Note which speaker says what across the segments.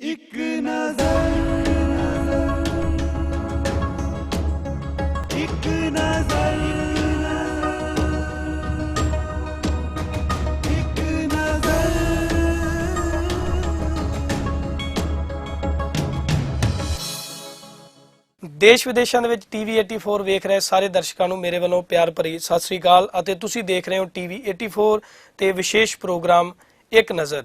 Speaker 1: ਇੱਕ ਨਜ਼ਰ ਇੱਕ ਨਜ਼ਰ ਇੱਕ ਨਜ਼ਰ
Speaker 2: ਦੇਸ਼ ਵਿਦੇਸ਼ਾਂ ਦੇ ਵਿੱਚ ਟੀਵੀ 84 ਵੇਖ ਰਹੇ ਸਾਰੇ ਦਰਸ਼ਕਾਂ ਨੂੰ ਮੇਰੇ ਵੱਲੋਂ ਪਿਆਰ ਭਰੀ ਸਤਿ ਸ੍ਰੀ ਅਕਾਲ ਅਤੇ ਤੁਸੀਂ ਦੇਖ ਰਹੇ ਹੋ ਟੀਵੀ 84 ਤੇ ਵਿਸ਼ੇਸ਼ ਪ੍ਰੋਗਰਾਮ ਇੱਕ ਨਜ਼ਰ।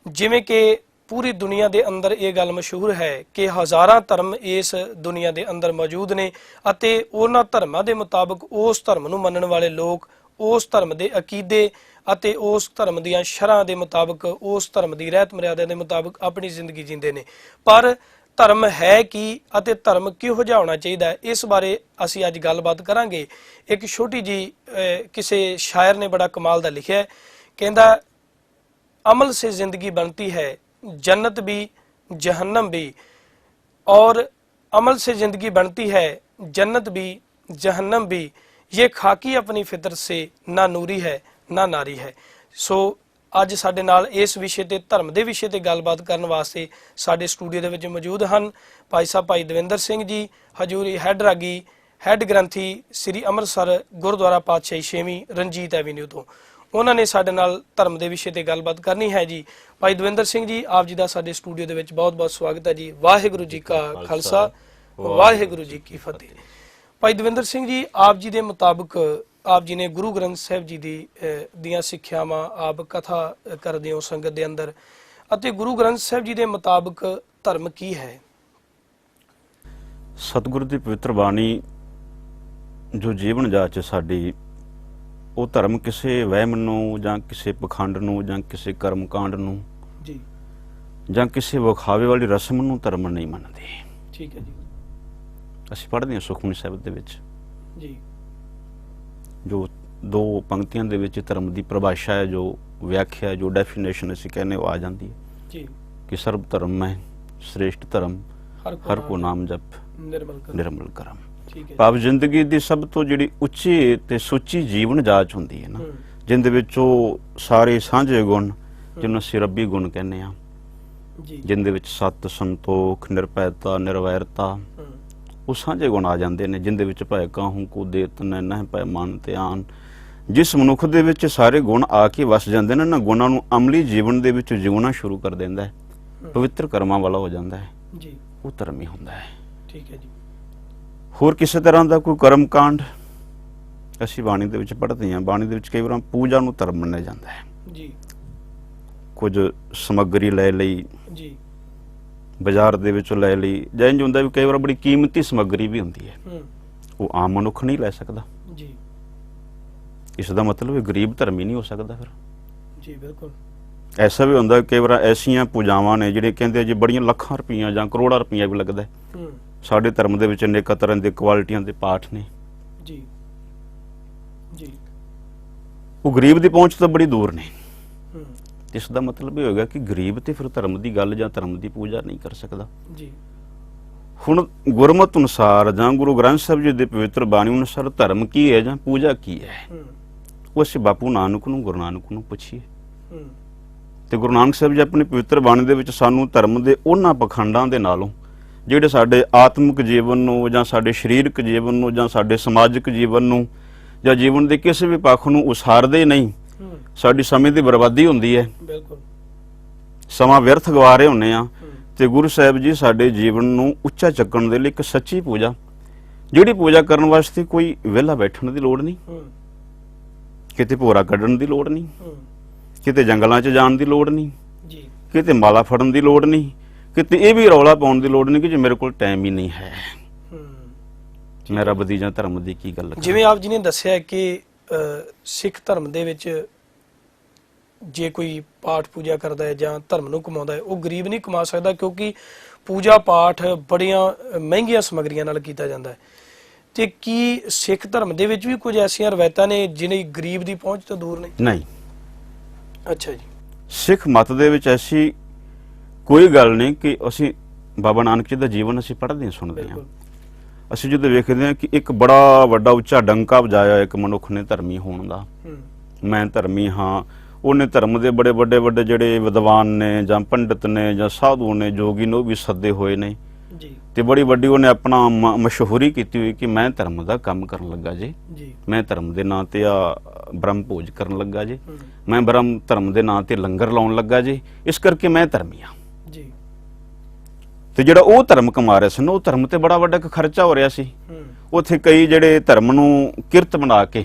Speaker 2: ਜਿਵੇਂ ਕਿ ਪੂਰੀ ਦੁਨੀਆ ਦੇ ਅੰਦਰ ਇਹ ਗੱਲ ਮਸ਼ਹੂਰ ਹੈ ਕਿ ਹਜ਼ਾਰਾਂ ਧਰਮ ਇਸ ਦੁਨੀਆ ਦੇ ਅੰਦਰ ਮੌਜੂਦ ਨੇ ਅਤੇ ਉਹਨਾਂ ਧਰਮਾਂ ਦੇ ਮੁਤਾਬਕ ਉਸ ਧਰਮ ਨੂੰ ਮੰਨਣ ਵਾਲੇ ਲੋਕ ਉਸ ਧਰਮ ਦੇ ਅਕੀਦੇ ਅਤੇ ਉਸ ਧਰਮ ਦੀਆਂ ਸ਼ਰ੍ਹਾਂ ਦੇ ਮੁਤਾਬਕ ਉਸ ਧਰਮ ਦੀ ਰਹਿਤ ਮਰਿਆਦਾ ਦੇ ਮੁਤਾਬਕ ਆਪਣੀ ਜ਼ਿੰਦਗੀ ਜੀਂਦੇ ਨੇ। ਪਰ ਧਰਮ ਹੈ ਕੀ ਅਤੇ ਧਰਮ ਕਿਹੋ ਜਿਹਾ ਹੋਣਾ ਚਾਹੀਦਾ ਹੈ, ਇਸ ਬਾਰੇ ਅਸੀਂ ਅੱਜ ਗੱਲਬਾਤ ਕਰਾਂਗੇ। ਇੱਕ ਛੋਟੀ ਜੀ ਕਿਸੇ ਸ਼ਾਇਰ ਨੇ ਬੜਾ ਕਮਾਲ ਦਾ ਲਿਖਿਆ ਹੈ, ਕਹਿੰਦਾ अमल से जिंदगी बनती है जन्नत भी जहन्नम भी, और अमल से जिंदगी बनती है जन्नत भी जहन्नम भी, ये खाकी अपनी फितरत से ना नूरी है ना नारी है। सो ਅੱਜ ਸਾਡੇ ਨਾਲ ਇਸ ਵਿਸ਼ੇ ਤੇ ਧਰਮ ਦੇ ਵਿਸ਼ੇ ਤੇ ਗੱਲਬਾਤ ਕਰਨ ਵਾਸਤੇ ਸਾਡੇ ਸਟੂਡੀਓ ਦੇ ਵਿੱਚ ਮੌਜੂਦ ਹਨ ਭਾਈ ਸਾਹਿਬ ਭਾਈ ਦਵਿੰਦਰ ਸਿੰਘ ਜੀ, ਹਜੂਰੀ ਹੈੱਡ ਰਾਗੀ ਹੈੱਡ ਗ੍ਰੰਥੀ ਸ੍ਰੀ ਅੰਮ੍ਰਿਤਸਰ ਗੁਰਦੁਆਰਾ ਪਾਤਸ਼ਾਹੀ 6ਵੀਂ ਰਣਜੀਤ ਐਵੀਨਿਊ ਤੋਂ। ਉਹਨਾਂ ਨੇ ਸਾਡੇ ਨਾਲ ਧਰਮ ਦੇ ਵਿਸ਼ੇ ਤੇ ਗੱਲਬਾਤ ਕਰਨੀ ਹੈ ਜੀ। ਭਾਈ ਦਵਿੰਦਰ ਸਿੰਘ ਜੀ, ਆਪ ਜੀ ਦਾ ਸਾਡੇ ਸਟੂਡੀਓ ਦੇ ਵਿੱਚ ਬਹੁਤ-ਬਹੁਤ ਸਵਾਗਤ ਹੈ ਜੀ। ਵਾਹਿਗੁਰੂ ਜੀ ਕਾ ਖਾਲਸਾ ਵਾਹਿਗੁਰੂ ਜੀ ਕੀ ਫਤਿਹ। ਭਾਈ ਦਵਿੰਦਰ ਸਿੰਘ ਜੀ, ਆਪ ਜੀ ਦੇ ਮੁਤਾਬਕ ਆਪ ਜੀ ਨੇ ਗੁਰੂ ਗ੍ਰੰਥ ਸਾਹਿਬ ਜੀ ਦੀਆਂ ਸਿੱਖਿਆਵਾਂ ਆਪ ਕਥਾ ਕਰਦੇ ਹੋ ਸੰਗਤ ਦੇ ਅੰਦਰ, ਅਤੇ ਗੁਰੂ ਗ੍ਰੰਥ ਸਾਹਿਬ ਜੀ ਦੇ ਮੁਤਾਬਕ ਧਰਮ ਕੀ ਹੈ?
Speaker 3: ਸਤਿਗੁਰੂ ਦੀ ਪਵਿੱਤਰ ਬਾਣੀ ਜੋ ਜੀਵਨ ਜਾਚ ਸਾਡੀ, ਉਹ ਧਰਮ ਕਿਸੇ ਵਹਿਮ ਨੂੰ ਜਾਂ ਕਿਸੇ ਪਖੰਡ ਨੂੰ ਜਾਂ ਕਿਸੇ ਕਰਮਕਾਂਡ ਨੂੰ
Speaker 2: ਜੀ
Speaker 3: ਜਾਂ ਕਿਸੇ ਵਿਖਾਵੇ ਵਾਲੀ ਰਸਮ ਨੂੰ ਧਰਮ ਨਹੀਂ ਮੰਨਦੇ।
Speaker 2: ਠੀਕ ਹੈ ਜੀ। ਅਸੀਂ
Speaker 3: ਪੜ੍ਹਦੇ ਹਾਂ ਸੁਖਮਨੀ ਸਾਹਿਬ ਦੇ ਵਿੱਚ
Speaker 2: ਜੀ
Speaker 3: ਜੋ ਦੋ ਪੰਕਤੀਆਂ ਦੇ ਵਿੱਚ ਧਰਮ ਦੀ ਪਰਿਭਾਸ਼ਾ ਹੈ, ਜੋ ਵਿਆਖਿਆ, ਜੋ ਡੈਫੀਨੇਸ਼ਨ ਅਸੀਂ ਕਹਿੰਦੇ ਉਹ ਆ ਜਾਂਦੀ ਹੈ ਜੀ ਕਿ ਸਰਬ ਧਰਮ ਮੈਂ ਸ੍ਰੇਸ਼ਟ ਧਰਮ ਹਰ ਕੋ ਨਾਮ ਜਪ ਨਿਰਮਲ ਕਰਮ। ਭਾਵ ਜ਼ਿੰਦਗੀ ਦੀ ਸਭ ਤੋਂ ਜਿਹੜੀ ਉੱਚੀ ਤੇ ਸੁੱਚੀ ਜੀਵਨ ਜਾਚ ਹੁੰਦੀ ਹੈ ਨਾ, ਜਿੰਦੇ ਵਿੱਚ ਉਹ ਸਾਰੇ ਸਾਂਝੇ ਗੁਣ ਜਿਹਨੂੰ ਅਸੀਂ ਰੱਬੀ ਗੁਣ ਕਹਿੰਦੇ ਆ, ਜਿੰਦੇ ਵਿੱਚ ਸਤ, ਸੰਤੋਖ, ਨਿਰਭੈਤਾ, ਨਿਰਵੈਰਤਾ, ਉਹ ਸਾਂਝੇ ਗੁਣ ਆ ਜਾਂਦੇ ਨੇ, ਜਿੰਦੇ ਵਿੱਚ ਭੈ ਕਾਹੂ ਕੋ ਦੇਤ ਨਹਿ ਭੈ ਮਨ ਧਿਆਨ। ਜਿਸ ਮਨੁੱਖ ਦੇ ਵਿੱਚ ਸਾਰੇ ਗੁਣ ਆ ਕੇ ਵਸ ਜਾਂਦੇ ਨੇ ਨਾ, ਗੁਣਾਂ ਨੂੰ ਅਮਲੀ ਜੀਵਨ ਦੇ ਵਿੱਚ ਜਿਉਣਾ ਸ਼ੁਰੂ ਕਰ ਦਿੰਦਾ ਹੈ, ਪਵਿੱਤਰ ਕਰਮਾਂ ਵਾਲਾ ਹੋ ਜਾਂਦਾ ਹੈ, ਉਹ ਧਰਮੀ ਹੁੰਦਾ ਹੈ।
Speaker 2: ਠੀਕ ਹੈ ਜੀ।
Speaker 3: ਹੋਰ ਕਿਸੇ ਤਰ੍ਹਾਂ ਦਾ ਕੋਈ ਕਰਮ ਕਾਂਡ ਅਸੀਂ ਬਾਣੀ ਦੇ ਵਿੱਚ ਪੜ੍ਹਦੇ ਹਾਂ। ਬਾਣੀ ਦੇ ਵਿੱਚ ਕਈ ਵਾਰ ਪੂਜਾ ਨੂੰ ਧਰਮ ਮੰਨਿਆ ਜਾਂਦਾ ਹੈ ਜੀ। ਕੁਝ ਸਮੱਗਰੀ ਲੈ ਲਈ ਜੀ, ਬਾਜ਼ਾਰ ਦੇ ਵਿੱਚੋਂ ਲੈ ਲਈ, ਜਾਂ ਇੰਝ ਹੁੰਦਾ ਵੀ ਕਈ ਵਾਰ ਬੜੀ ਕੀਮਤੀ ਸਮੱਗਰੀ ਵੀ ਹੁੰਦੀ ਹੈ, ਉਹ ਆਮ ਮਨੁੱਖ ਨਹੀਂ ਲੈ ਸਕਦਾ ਜੀ। ਇਸ ਦਾ ਮਤਲਬ ਇਹ ਗਰੀਬ ਧਰਮੀ ਨਹੀਂ ਹੋ ਸਕਦਾ ਫਿਰ
Speaker 2: ਜੀ। ਬਿਲਕੁਲ
Speaker 3: ਐਸਾ ਵੀ ਹੁੰਦਾ ਕਈ ਵਾਰ ਐਸੀਆਂ ਪੂਜਾਵਾਂ ਨੇ ਜਿਹੜੇ ਕਹਿੰਦੇ ਜੀ ਬੜੀਆਂ ਲੱਖਾਂ ਰੁਪਈਆ ਜਾਂ ਕਰੋੜਾਂ ਰੁਪਈਆ ਵੀ ਲੱਗਦਾ। ਸਾਡੇ ਧਰਮ ਦੇ ਵਿੱਚ ਅਨੇਕਾਂ ਤਰ੍ਹਾਂ ਦੇ ਕੁਆਲਿਟੀਆਂ ਦੇ ਪਾਠ ਨੇ ਜੀ ਜੀ, ਉਹ ਗਰੀਬ ਦੀ ਪਹੁੰਚ ਤੋਂ ਬੜੀ ਦੂਰ ਨੇ। ਇਸ ਦਾ ਮਤਲਬ ਇਹ ਹੋਏਗਾ ਕਿ ਗਰੀਬ ਤੇ ਫਿਰ ਧਰਮ ਦੀ ਗੱਲ ਜਾਂ ਧਰਮ ਦੀ ਪੂਜਾ ਨਹੀਂ ਕਰ ਸਕਦਾ ਜੀ। ਹੁਣ ਗੁਰਮਤਿ ਅਨੁਸਾਰ ਜਾਂ ਗੁਰੂ ਗ੍ਰੰਥ ਸਾਹਿਬ ਜੀ ਦੇ ਪਵਿੱਤਰ ਬਾਣੀ ਅਨੁਸਾਰ ਧਰਮ ਕੀ ਹੈ ਜਾਂ ਪੂਜਾ ਕੀ ਹੈ, ਉਹ ਅਸੀਂ ਬਾਪੂ ਨਾਨਕ ਨੂੰ, ਗੁਰੂ ਨਾਨਕ ਨੂੰ ਪੁੱਛੀਏ। ਤੇ ਗੁਰੂ ਨਾਨਕ ਸਾਹਿਬ ਜੀ ਆਪਣੀ ਪਵਿੱਤਰ ਬਾਣੀ ਦੇ ਵਿੱਚ ਸਾਨੂੰ ਧਰਮ ਦੇ ਉਹਨਾਂ ਪਖੰਡਾਂ ਦੇ ਨਾਲੋਂ ਜਿਹੜੇ ਸਾਡੇ ਆਤਮਿਕ ਜੀਵਨ ਨੂੰ ਜਾਂ ਸਾਡੇ ਸਰੀਰਕ ਜੀਵਨ ਨੂੰ ਜਾਂ ਸਾਡੇ ਸਮਾਜਿਕ ਜੀਵਨ ਨੂੰ ਜਾਂ ਜੀਵਨ ਦੇ ਕਿਸੇ ਵੀ ਪੱਖ ਨੂੰ ਉਸਾਰਦੇ ਨਹੀਂ, ਸਾਡੀ ਸਮੇਂ ਦੀ ਬਰਬਾਦੀ ਹੁੰਦੀ ਹੈ, ਸਮਾਂ ਵਿਅਰਥ ਗਵਾ ਰਹੇ ਹੁੰਦੇ ਆ। ਤੇ ਗੁਰੂ ਸਾਹਿਬ ਜੀ ਸਾਡੇ ਜੀਵਨ ਨੂੰ ਉੱਚਾ ਚੱਕਣ ਦੇ ਲਈ ਇੱਕ ਸੱਚੀ ਪੂਜਾ, ਜਿਹੜੀ ਪੂਜਾ ਕਰਨ ਵਾਸਤੇ ਕੋਈ ਵਿਹਲਾ ਬੈਠਣ ਦੀ ਲੋੜ ਨਹੀਂ, ਕਿਤੇ ਭੋਰਾ ਕੱਢਣ ਦੀ ਲੋੜ ਨਹੀਂ, ਕਿਤੇ ਜੰਗਲਾਂ 'ਚ ਜਾਣ ਦੀ ਲੋੜ ਨਹੀਂ, ਕਿਤੇ ਮਾਲਾ ਫੜਨ ਦੀ ਲੋੜ ਨਹੀਂ, ਕਿਤੇ ਇਹ ਵੀ ਰੌਲਾ ਪਾਉਣ ਦੀ ਲੋੜ ਨਹੀਂ ਕਿ ਜੇ ਮੇਰੇ ਕੋਲ ਟਾਈਮ ਹੀ ਨਹੀਂ ਹੈ, ਮੈਂ ਰੱਬ ਦੀ ਜਾਂ ਧਰਮ ਦੀ ਕੀ ਗੱਲ।
Speaker 2: ਜਿਵੇਂ ਆਪ ਜੀ ਨੇ ਦੱਸਿਆ ਕਿ ਸਿੱਖ ਧਰਮ ਦੇ ਵਿੱਚ ਜੇ ਕੋਈ ਪਾਠ ਪੂਜਾ ਕਰਦਾ ਹੈ ਜਾਂ ਧਰਮ ਨੂੰ ਕਮਾਉਂਦਾ ਹੈ, ਉਹ ਗਰੀਬ ਨਹੀਂ ਕਮਾ ਸਕਦਾ, ਕਿਉਂਕਿ ਪੂਜਾ ਪਾਠ ਬੜੀਆਂ ਮਹਿੰਗੀਆਂ ਸਮੱਗਰੀਆਂ ਨਾਲ ਕੀਤਾ ਜਾਂਦਾ ਹੈ। ਤੇ ਕੀ ਸਿੱਖ ਧਰਮ ਦੇ ਵਿੱਚ ਵੀ ਕੁਝ ਐਸੀਆਂ ਰਵਾਇਤਾਂ ਨੇ ਜਿਹੜੇ ਗਰੀਬ ਦੀ ਪਹੁੰਚ ਤੋਂ ਦੂਰ ਨੇ?
Speaker 3: ਨਹੀਂ।
Speaker 2: ਅੱਛਾ ਜੀ।
Speaker 3: ਸਿੱਖ ਮਤ ਦੇ ਵਿੱਚ ਐਸੀ ਕੋਈ ਗੱਲ ਨਹੀਂ ਕਿ ਅਸੀਂ ਬਾਬਾ ਨਾਨਕ ਜੀ ਦਾ ਜੀਵਨ ਅਸੀਂ ਪੜ੍ਹਦੇ ਹਾਂ, ਸੁਣਦੇ ਹਾਂ। ਅਸੀਂ ਜਦੋਂ ਵੇਖਦੇ ਹਾਂ ਕਿ ਇੱਕ ਬੜਾ ਵੱਡਾ ਉੱਚਾ ਡੰਕਾ ਵਜਾਇਆ ਇੱਕ ਮਨੁੱਖ ਨੇ ਧਰਮੀ ਹੋਣ ਦਾ, ਮੈਂ ਧਰਮੀ ਹਾਂ, ਉਹਨੇ ਧਰਮ ਦੇ ਬੜੇ ਵੱਡੇ ਜਿਹੜੇ ਵਿਦਵਾਨ ਨੇ ਜਾਂ ਪੰਡਿਤ ਨੇ ਜਾਂ ਸਾਧੂ ਨੇ ਜੋਗੀ ਨੇ ਉਹ ਵੀ ਸੱਦੇ ਹੋਏ ਨੇ
Speaker 2: ਜੀ
Speaker 3: ਤੇ ਬੜੀ ਵੱਡੀ ਉਹਨੇ ਆਪਣਾ ਮਸ਼ਹੂਰੀ ਕੀਤੀ ਹੋਈ ਕਿ ਮੈਂ ਧਰਮ ਦਾ ਕੰਮ ਕਰਨ ਲੱਗਾ ਜੀ ਮੈਂ ਧਰਮ ਦੇ ਨਾਂ ਤੇ ਆ ਬ੍ਰਹਮ ਭੋਜ ਕਰਨ ਲੱਗਾ ਜੀ ਮੈਂ ਬ੍ਰਹਮ ਧਰਮ ਦੇ ਨਾਂ ਤੇ ਲੰਗਰ ਲਾਉਣ ਲੱਗਾ ਜੀ ਇਸ ਕਰਕੇ ਮੈਂ ਧਰਮੀ ਆ
Speaker 2: ਜੀ
Speaker 3: ਤੇ ਜਿਹੜਾ ਉਹ ਧਰਮ ਕਮਾ ਰਿਹਾ ਸੀ ਨਾ ਉਹ ਧਰਮ ਤੇ ਬੜਾ ਵੱਡਾ ਖਰਚਾ ਹੋ ਰਿਹਾ ਸੀ ਉੱਥੇ ਕਈ ਜਿਹੜੇ ਧਰਮ ਨੂੰ ਕਿਰਤ ਬਣਾ ਕੇ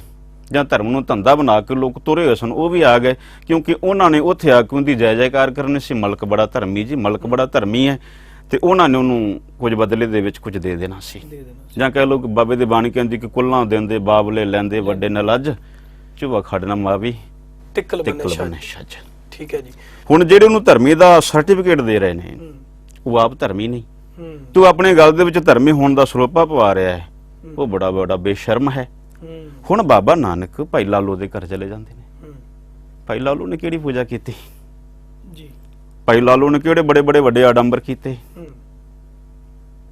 Speaker 3: ਜਾਂ ਧਰਮ ਨੂੰ ਧੰਦਾ ਬਣਾ ਕੇ ਲੋਕ ਤੁਰੇ ਹੋਏ ਸਨ ਉਹ ਵੀ ਆ ਗਏ ਕਿਉਂਕਿ ਉਹਨਾਂ ਨੇ ਉੱਥੇ ਆ ਕੇ ਉਹਦੀ ਜੈ ਜੈਕਾਰ ਕਰਨੀ ਸੀ ਮਲਕ ਬੜਾ ਧਰਮੀ ਜੀ ਮਲਕ ਬੜਾ ਧਰਮੀ ਹੈ ਤੇ ਉਹਨਾਂ ਨੇ ਉਹਨੂੰ ਕੁਝ ਬਦਲੇ ਦੇ ਵਿੱਚ ਕੁਝ ਦੇ ਦੇਣਾ ਸੀ ਜਾਂ ਕਹਿ ਲੋ ਕਿ ਬਾਬੇ ਦੀ ਬਾਣੀ ਕਹਿੰਦੀ ਕਿ ਕੁੱਲਾਂ ਦਿੰਦੇ ਬਾਬਲੇ ਲੈਂਦੇ ਵੱਡੇ ਨਲੱਜ ਚੁਵਾ ਖੜਨਾ ਮਾਵੀ
Speaker 2: ਤਿੱਕਲ
Speaker 3: ਬਣੇ ਛੱਜ
Speaker 2: ਠੀਕ ਹੈ ਜੀ
Speaker 3: ਹੁਣ ਜਿਹੜੇ ਉਹਨੂੰ ਧਰਮੀ ਦਾ ਸਰਟੀਫਿਕੇਟ ਦੇ ਰਹੇ ਨੇ ਉਹ ਆਪ ਧਰਮੀ ਨਹੀਂ ਤੂੰ ਆਪਣੇ ਗੱਲ ਦੇ ਵਿੱਚ ਧਰਮੀ ਹੋਣ ਦਾ ਸਰੋਪਾ ਪਵਾ ਰਿਹਾ ਹੈ ਉਹ ਬੜਾ ਵੱਡਾ ਬੇਸ਼ਰਮ ਹੈ ਹੁਣ ਬਾਬਾ ਨਾਨਕ ਭਾਈ ਲਾਲੋ ਦੇ ਘਰ ਚਲੇ ਜਾਂਦੇ ਨੇ ਭਾਈ ਲਾਲੋ ਨੇ ਕਿਹੜੀ ਪੂਜਾ ਕੀਤੀ
Speaker 2: ਜੀ
Speaker 3: ਭਾਈ ਲਾਲੋ ਨੇ ਕਿਹੜੇ ਬੜੇ ਵੱਡੇ ਆਡੰਬਰ ਕੀਤੇ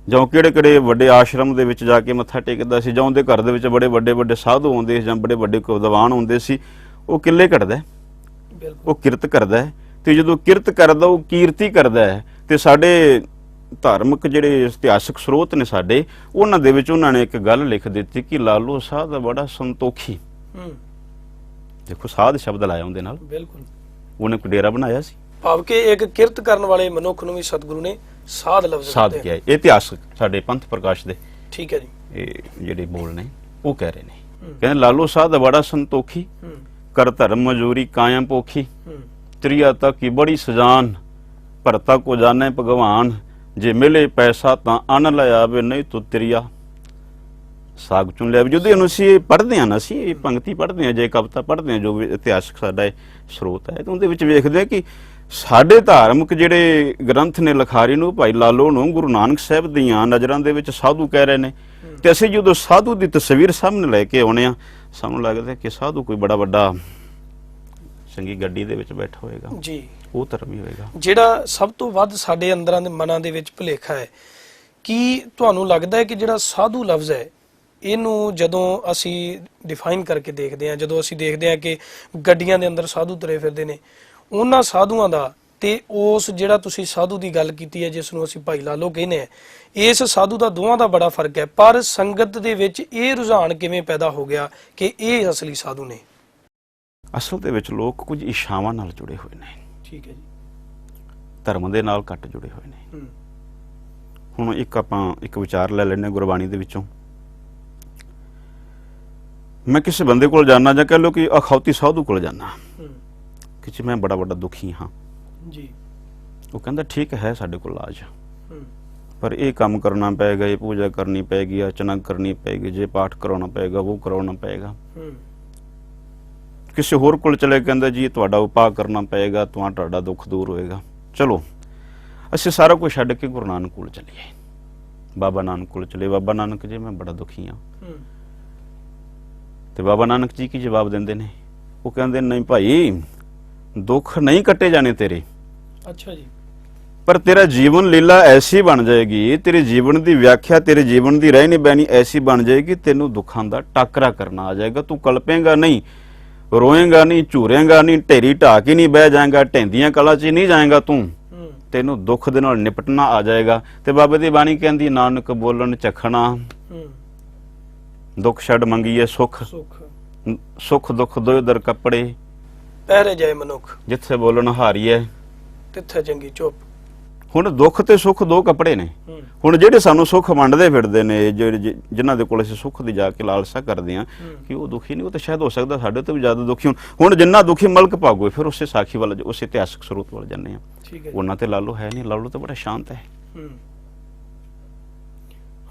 Speaker 3: ਜਾਂ ਕਿਹੜੇ ਵੱਡੇ ਆਸ਼ਰਮ ਦੇ ਵਿੱਚ ਜਾ ਕੇ ਮੱਥਾ ਟੇਕਦਾ ਸੀ ਜਾਂ ਉਹਦੇ ਘਰ ਦੇ ਵਿੱਚ ਬੜੇ ਵੱਡੇ ਸਾਧੂ ਆਉਂਦੇ ਸੀ ਜਾਂ ਬੜੇ ਵੱਡੇ ਵਿਦਵਾਨ ਹੁੰਦੇ ਸੀ ਉਹ ਕਿੱਲੇ ਕੱਢਦਾ ਉਹ ਕਿਰਤ ਕਰਦਾ ਤੇ ਜਦੋਂ ਕਿਰਤ ਕਰਦਾ ਉਹ ਕੀਰਤੀ ਕਰਦਾ ਹੈ ਤੇ ਸਾਡੇ ਧਾਰਮਿਕ ਜਿਹੜੇ ਇਤਿਹਾਸਕ ਸਰੋਤ ਨੇ ਸਾਡੇ ਉਹਨਾਂ ਦੇ ਵਿੱਚ ਉਹਨਾਂ ਨੇ ਇੱਕ ਗੱਲ ਲਿਖ ਦਿੱਤੀ ਕਿ ਲਾਲੋ ਸਾਧ ਦਾ ਬੜਾ ਸੰਤੋਖੀ ਦੇਖੋ ਸਾਧ ਸ਼ਬਦ ਲਾਇਆ ਉਹਦੇ ਨਾਲ
Speaker 2: ਬਿਲਕੁਲ ਉਹਨੇ
Speaker 3: ਇੱਕ ਡੇਰਾ ਬਣਾਇਆ ਸੀ
Speaker 2: ਭਾਵ ਕਿ ਇੱਕ ਕਿਰਤ ਕਰਨ ਵਾਲੇ ਮਨੁੱਖ ਨੂੰ ਵੀ ਸਤਿਗੁਰੂ ਨੇ ਸਾਧ ਲਫ਼ਜ਼
Speaker 3: ਸਾਧ ਕਿਹਾ ਇਹ ਇਤਿਹਾਸਕ ਸਾਡੇ ਪੰਥ ਪ੍ਰਕਾਸ਼ ਦੇ
Speaker 2: ਠੀਕ ਹੈ ਜੀ
Speaker 3: ਇਹ ਜਿਹੜੇ ਬੋਲ ਨੇ ਉਹ ਕਹਿ ਰਹੇ ਨੇ ਕਹਿੰਦੇ ਲਾਲੋ ਸਾਧ ਦਾ ਬੜਾ ਸੰਤੋਖੀ ਕਰ ਧਰਮ ਮਜੂਰੀ ਕਾਇਮ ਪੋਖੀ ਤ੍ਰਿਆ ਤੱਕ ਕੀ ਬੜੀ ਸਜਾਨ ਭਰਤਾ ਕੋ ਜਾਣੇ ਭਗਵਾਨ ਜੇ ਮਿਲੇ ਪੈਸਾ ਤਾਂ ਅਨ ਲੈ ਆਵੇ ਨਹੀਂ ਤੂੰ ਤ੍ਰਿਆ ਸਾਗ ਚੁਣ ਲਿਆ ਜਦੋਂ ਇਹਨੂੰ ਅਸੀਂ ਪੜ੍ਹਦੇ ਹਾਂ ਨਾ ਅਸੀਂ ਇਹ ਪੰਕਤੀ ਪੜ੍ਹਦੇ ਹਾਂ ਜੇ ਕਵਿਤਾ ਪੜ੍ਹਦੇ ਹਾਂ ਜੋ ਵੀ ਇਤਿਹਾਸਕ ਸਾਡਾ ਸਰੋਤ ਹੈ ਤਾਂ ਉਹਦੇ ਵਿੱਚ ਵੇਖਦੇ ਹਾਂ ਕਿ ਸਾਡੇ ਧਾਰਮਿਕ ਜਿਹੜੇ ਗ੍ਰੰਥ ਨੇ ਲਿਖਾਰੀ ਨੂੰ ਭਾਈ ਲਾਲੋ ਨੂੰ ਗੁਰੂ ਨਾਨਕ ਸਾਹਿਬ ਦੀਆਂ ਨਜ਼ਰਾਂ ਦੇ ਵਿੱਚ ਸਾਧੂ ਕਹਿ ਰਹੇ ਨੇ ਤੇ ਅਸੀਂ ਜਦੋਂ ਸਾਧੂ ਦੀ ਤਸਵੀਰ ਸਾਹਮਣੇ ਲੈ ਕੇ ਆਉਣੇ ਆ ਸਾਨੂੰ ਲੱਗਦਾ ਕਿ ਸਾਧੂ ਕੋਈ ਬੜਾ ਵੱਡਾ ਚੰਗੀ ਗੱਡੀ ਦੇ ਵਿੱਚ ਬੈਠਾ ਹੋਏਗਾ
Speaker 2: ਜੀ
Speaker 3: ਉਹ ਧਰਮੀ ਹੋਏਗਾ
Speaker 2: ਜਿਹੜਾ ਸਭ ਤੋਂ ਵੱਧ ਸਾਡੇ ਅੰਦਰਾਂ ਦੇ ਮਨਾਂ ਦੇ ਵਿੱਚ ਭੁਲੇਖਾ ਹੈ ਕੀ ਤੁਹਾਨੂੰ ਲੱਗਦਾ ਹੈ ਕਿ ਜਿਹੜਾ ਸਾਧੂ ਲਫ਼ਜ਼ ਹੈ ਇਹਨੂੰ ਜਦੋਂ ਅਸੀਂ ਡਿਫਾਈਨ ਕਰਕੇ ਦੇਖਦੇ ਹਾਂ ਜਦੋਂ ਅਸੀਂ ਦੇਖਦੇ ਹਾਂ ਕਿ ਗੱਡੀਆਂ ਦੇ ਅੰਦਰ ਸਾਧੂ ਤੁਰੇ ਫਿਰਦੇ ਨੇ ਉਹਨਾਂ ਸਾਧੂਆਂ ਦਾ ਤੇ ਉਸ ਜਿਹੜਾ ਤੁਸੀਂ ਸਾਧੂ ਦੀ ਗੱਲ ਕੀਤੀ ਹੈ ਜਿਸ ਨੂੰ ਅਸੀਂ ਭਾਈ ਲਾਲੋ ਕਹਿੰਦੇ ਆ ਇਸ ਸਾਧੂ ਦਾ ਦੋਵਾਂ ਦਾ ਬੜਾ ਫਰਕ ਹੈ ਪਰ ਸੰਗਤ ਦੇ ਵਿੱਚ ਇਹ ਰੁਝਾਨ ਕਿਵੇਂ ਪੈਦਾ ਹੋ ਗਿਆ ਕਿ ਇਹ ਅਸਲੀ ਸਾਧੂ ਨੇ
Speaker 3: ਅਸਲ ਦੇ ਵਿੱਚ ਲੋਕ ਕੁਝ ਇਸ਼ਾਵਾਂ ਨਾਲ ਜੁੜੇ ਹੋਏ ਨੇ
Speaker 2: ਠੀਕ ਹੈ ਜੀ
Speaker 3: ਧਰਮ ਦੇ ਨਾਲ ਘੱਟ ਜੁੜੇ ਹੋਏ ਨੇ ਹੁਣ ਇੱਕ ਵਿਚਾਰ ਲੈ ਲੈਣੇ ਗੁਰਬਾਣੀ ਦੇ ਵਿੱਚੋਂ ਮੈਂ ਕਿਸੇ ਬੰਦੇ ਕੋਲ ਜਾਣਾ ਜਾਂ ਕਹਿ ਲਓ ਕਿ ਅਖੌਤੀ ਸਾਧੂ ਕੋਲ ਜਾਣਾ ਕਿ ਜੀ ਮੈਂ ਬੜਾ ਵੱਡਾ ਦੁਖੀ ਹਾਂ
Speaker 2: ਜੀ ਉਹ
Speaker 3: ਕਹਿੰਦਾ ਠੀਕ ਹੈ ਸਾਡੇ ਕੋਲ ਇਲਾਜ ਪਰ ਇਹ ਕੰਮ ਕਰਨਾ ਪਏਗਾ ਇਹ ਪੂਜਾ ਕਰਨੀ ਪਏਗੀ ਅਰਚਨਾ ਕਰਨੀ ਪਏਗੀ ਜੇ ਪਾਠ ਕਰਾਉਣਾ ਪਏਗਾ ਉਹ ਕਰਾਉਣਾ ਪਏਗਾ ਕਿਸੇ ਹੋਰ ਕੋਲ ਚਲੇ ਕਹਿੰਦਾ ਜੀ ਤੁਹਾਡਾ ਉਪਾਅ ਕਰਨਾ ਪਏਗਾ ਤੁਹਾਡਾ ਦੁੱਖ ਦੂਰ ਹੋਏਗਾ ਚਲੋ ਅਸੀਂ ਸਾਰਾ ਕੁਝ ਛੱਡ ਕੇ ਗੁਰੂ ਨਾਨਕ ਕੋਲ ਚਲੀਏ ਬਾਬਾ ਨਾਨਕ ਕੋਲ ਚਲੇ ਬਾਬਾ ਨਾਨਕ ਜੀ ਮੈਂ ਬੜਾ ਦੁਖੀ ਹਾਂ ਤੇ ਬਾਬਾ ਨਾਨਕ ਜੀ ਕੀ ਜਵਾਬ ਦਿੰਦੇ ਨੇ ਉਹ ਕਹਿੰਦੇ ਨਹੀਂ ਭਾਈ ਦੁੱਖ ਨਹੀਂ ਕੱਟੇ ਜਾਣੇ ਤੇਰੇ
Speaker 2: ਅੱਛਾ ਜੀ
Speaker 3: ਪਰ ਤੇਰਾ ਜੀਵਨ ਲੀਲਾ ਐਸੀ ਬਣ ਜਾਏਗੀ ਤੇਰੇ ਜੀਵਨ ਦੀ ਵਿਆਖਿਆ ਤੇਰੇ ਜੀਵਨ ਦੀ ਰਹਿਣੀ ਬਹਿਣੀ ਐਸੀ ਬਣ ਜਾਏਗੀ ਤੈਨੂੰ ਦੁੱਖਾਂ ਦਾ ਟਾਕਰਾ ਕਰਨਾ ਆ ਜਾਏਗਾ ਤੂੰ ਕਲਪੇਂਗਾ ਨਹੀਂ ਰੋਏਂਗਾ ਨਹੀਂ ਝੂਰੇਂਗਾ ਨਹੀਂ ਢੇਰੀ ਢਾ ਕੇ ਨਹੀਂ ਬਹਿ ਜਾਏਗਾ ਢੈਂਦੀਆਂ ਕਲਾ 'ਚ ਨਹੀਂ ਜਾਏਗਾ ਤੂੰ ਤੈਨੂੰ ਦੁੱਖ ਦੇ ਨਾਲ ਨਿਪਟਣਾ ਆ ਜਾਏਗਾ ਤੇ ਬਾਬੇ ਦੀ ਬਾਣੀ ਕਹਿੰਦੀ ਨਾਨਕ ਬੋਲਣ ਚਖਣਾ ਦੁੱਖ ਛੱਡ ਮੰਗੀਏ ਸੁੱਖ ਸੁੱਖ ਦੁੱਖ ਦੋਇ ਦਰ ਕੱਪੜੇ
Speaker 2: ਪਹਿਰੇ ਜਾਏ ਮਨੁੱਖ
Speaker 3: ਜਿੱਥੇ ਬੋਲਣ ਹਾਰੀਏ
Speaker 2: ਤਿੱਥੇ ਚੰਗੀ ਚੁੱਪ
Speaker 3: ਹੁਣ ਦੁੱਖ ਤੇ ਸੁੱਖ ਦੋ ਕੱਪੜੇ ਨੇ ਹੁਣ ਜਿਹੜੇ ਸਾਨੂੰ ਸੁੱਖ ਵੰਡਦੇ ਫਿਰਦੇ ਨੇ ਜਿਨ੍ਹਾਂ ਦੇ ਕੋਲ ਅਸੀਂ ਸੁੱਖ ਦੀ ਜਾ ਕੇ ਲਾਲਸਾ ਕਰਦੇ ਆ ਕਿ ਉਹ ਦੁਖੀ ਨਹੀਂ ਉਹ ਤਾਂ ਸ਼ਾਇਦ ਹੋ ਸਕਦਾ ਸਾਡੇ ਤੋਂ ਵੀ ਜ਼ਿਆਦਾ ਦੁਖੀ ਹੁਣ ਜਿੰਨਾ ਦੁਖੀ ਮਲਕ ਭਾਗੋ ਫਿਰ ਉਸੇ ਸਾਖੀ ਵੱਲ ਉਸੇ ਇਤਿਹਾਸਕ ਸਰੋਤ ਵੱਲ ਜਾਂਦੇ ਆ ਉਹਨਾਂ ਤੇ ਲਾਲੋ ਹੈ ਨਹੀਂ ਲਾਲੋ ਤਾਂ ਬੜਾ ਸ਼ਾਂਤ ਹੈ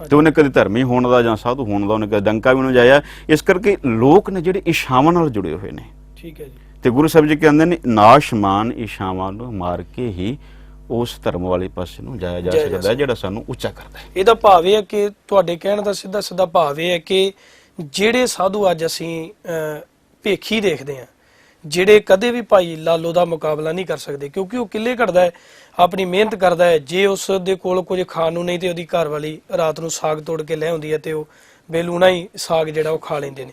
Speaker 3: ਤੇ ਉਹਨੇ ਕਦੇ ਧਰਮੀ ਹੋਣ ਦਾ ਜਾਂ ਸਾਧੂ ਹੋਣ ਦਾ ਉਹਨੇ ਕਦੇ ਡੰਕਾ ਵੀ ਨਹੀਂ ਜਾਇਆ ਇਸ ਕਰਕੇ ਲੋਕ ਨੇ ਜਿਹੜੇ ਇਸ਼ਾਵਾਂ ਨਾਲ ਜੁੜੇ ਹੋਏ ਨੇ
Speaker 2: ਠੀਕ ਹੈ ਜੀ
Speaker 3: ਤੇ ਗੁਰੂ ਸਾਹਿਬ ਜੀ ਕਹਿੰਦੇ ਨੇ ਨਾਸ਼ਮਾਨ ਇਸ਼ਾਵਾਂ ਨੂੰ ਮਾਰ ਕੇ ਹੀ ਉਸ ਧਰਮ ਵਾਲੇ ਪਾਸੇ ਨੂੰ ਜਾਇਆ ਜਾ ਸਕਦਾ ਜਿਹੜਾ ਸਾਨੂੰ ਉੱਚਾ ਕਰਦਾ ਹੈ
Speaker 2: ਇਹਦਾ ਭਾਵ ਇਹ ਹੈ ਕਿ ਤੁਹਾਡੇ ਕਹਿਣ ਦਾ ਸਿੱਧਾ ਸਿੱਧਾ ਭਾਵ ਇਹ ਹੈ ਕਿ ਜਿਹੜੇ ਸਾਧੂ ਅੱਜ ਅਸੀਂ ਭੇਖੀ ਦੇਖਦੇ ਹਾਂ ਜਿਹੜੇ ਕਦੇ ਵੀ ਭਾਈ ਲਾਲੋ ਦਾ ਮੁਕਾਬਲਾ ਨਹੀਂ ਕਰ ਸਕਦੇ ਕਿਉਂਕਿ ਉਹ ਕਿੱਲੇ ਘੜਦਾ ਹੈ ਆਪਣੀ ਮਿਹਨਤ ਕਰਦਾ ਹੈ ਜੇ ਉਸ ਦੇ ਕੋਲ ਕੁਝ ਖਾਣ ਨੂੰ ਨਹੀਂ ਤੇ ਉਹਦੀ ਘਰ ਵਾਲੀ ਰਾਤ ਨੂੰ ਸਾਗ ਤੋੜ ਕੇ ਲੈ ਆਉਂਦੀ ਹੈ ਤੇ ਉਹ ਬੇਲੂਣਾ ਹੀ ਸਾਗ ਜਿਹੜਾ ਉਹ ਖਾ ਲੈਂਦੇ ਨੇ।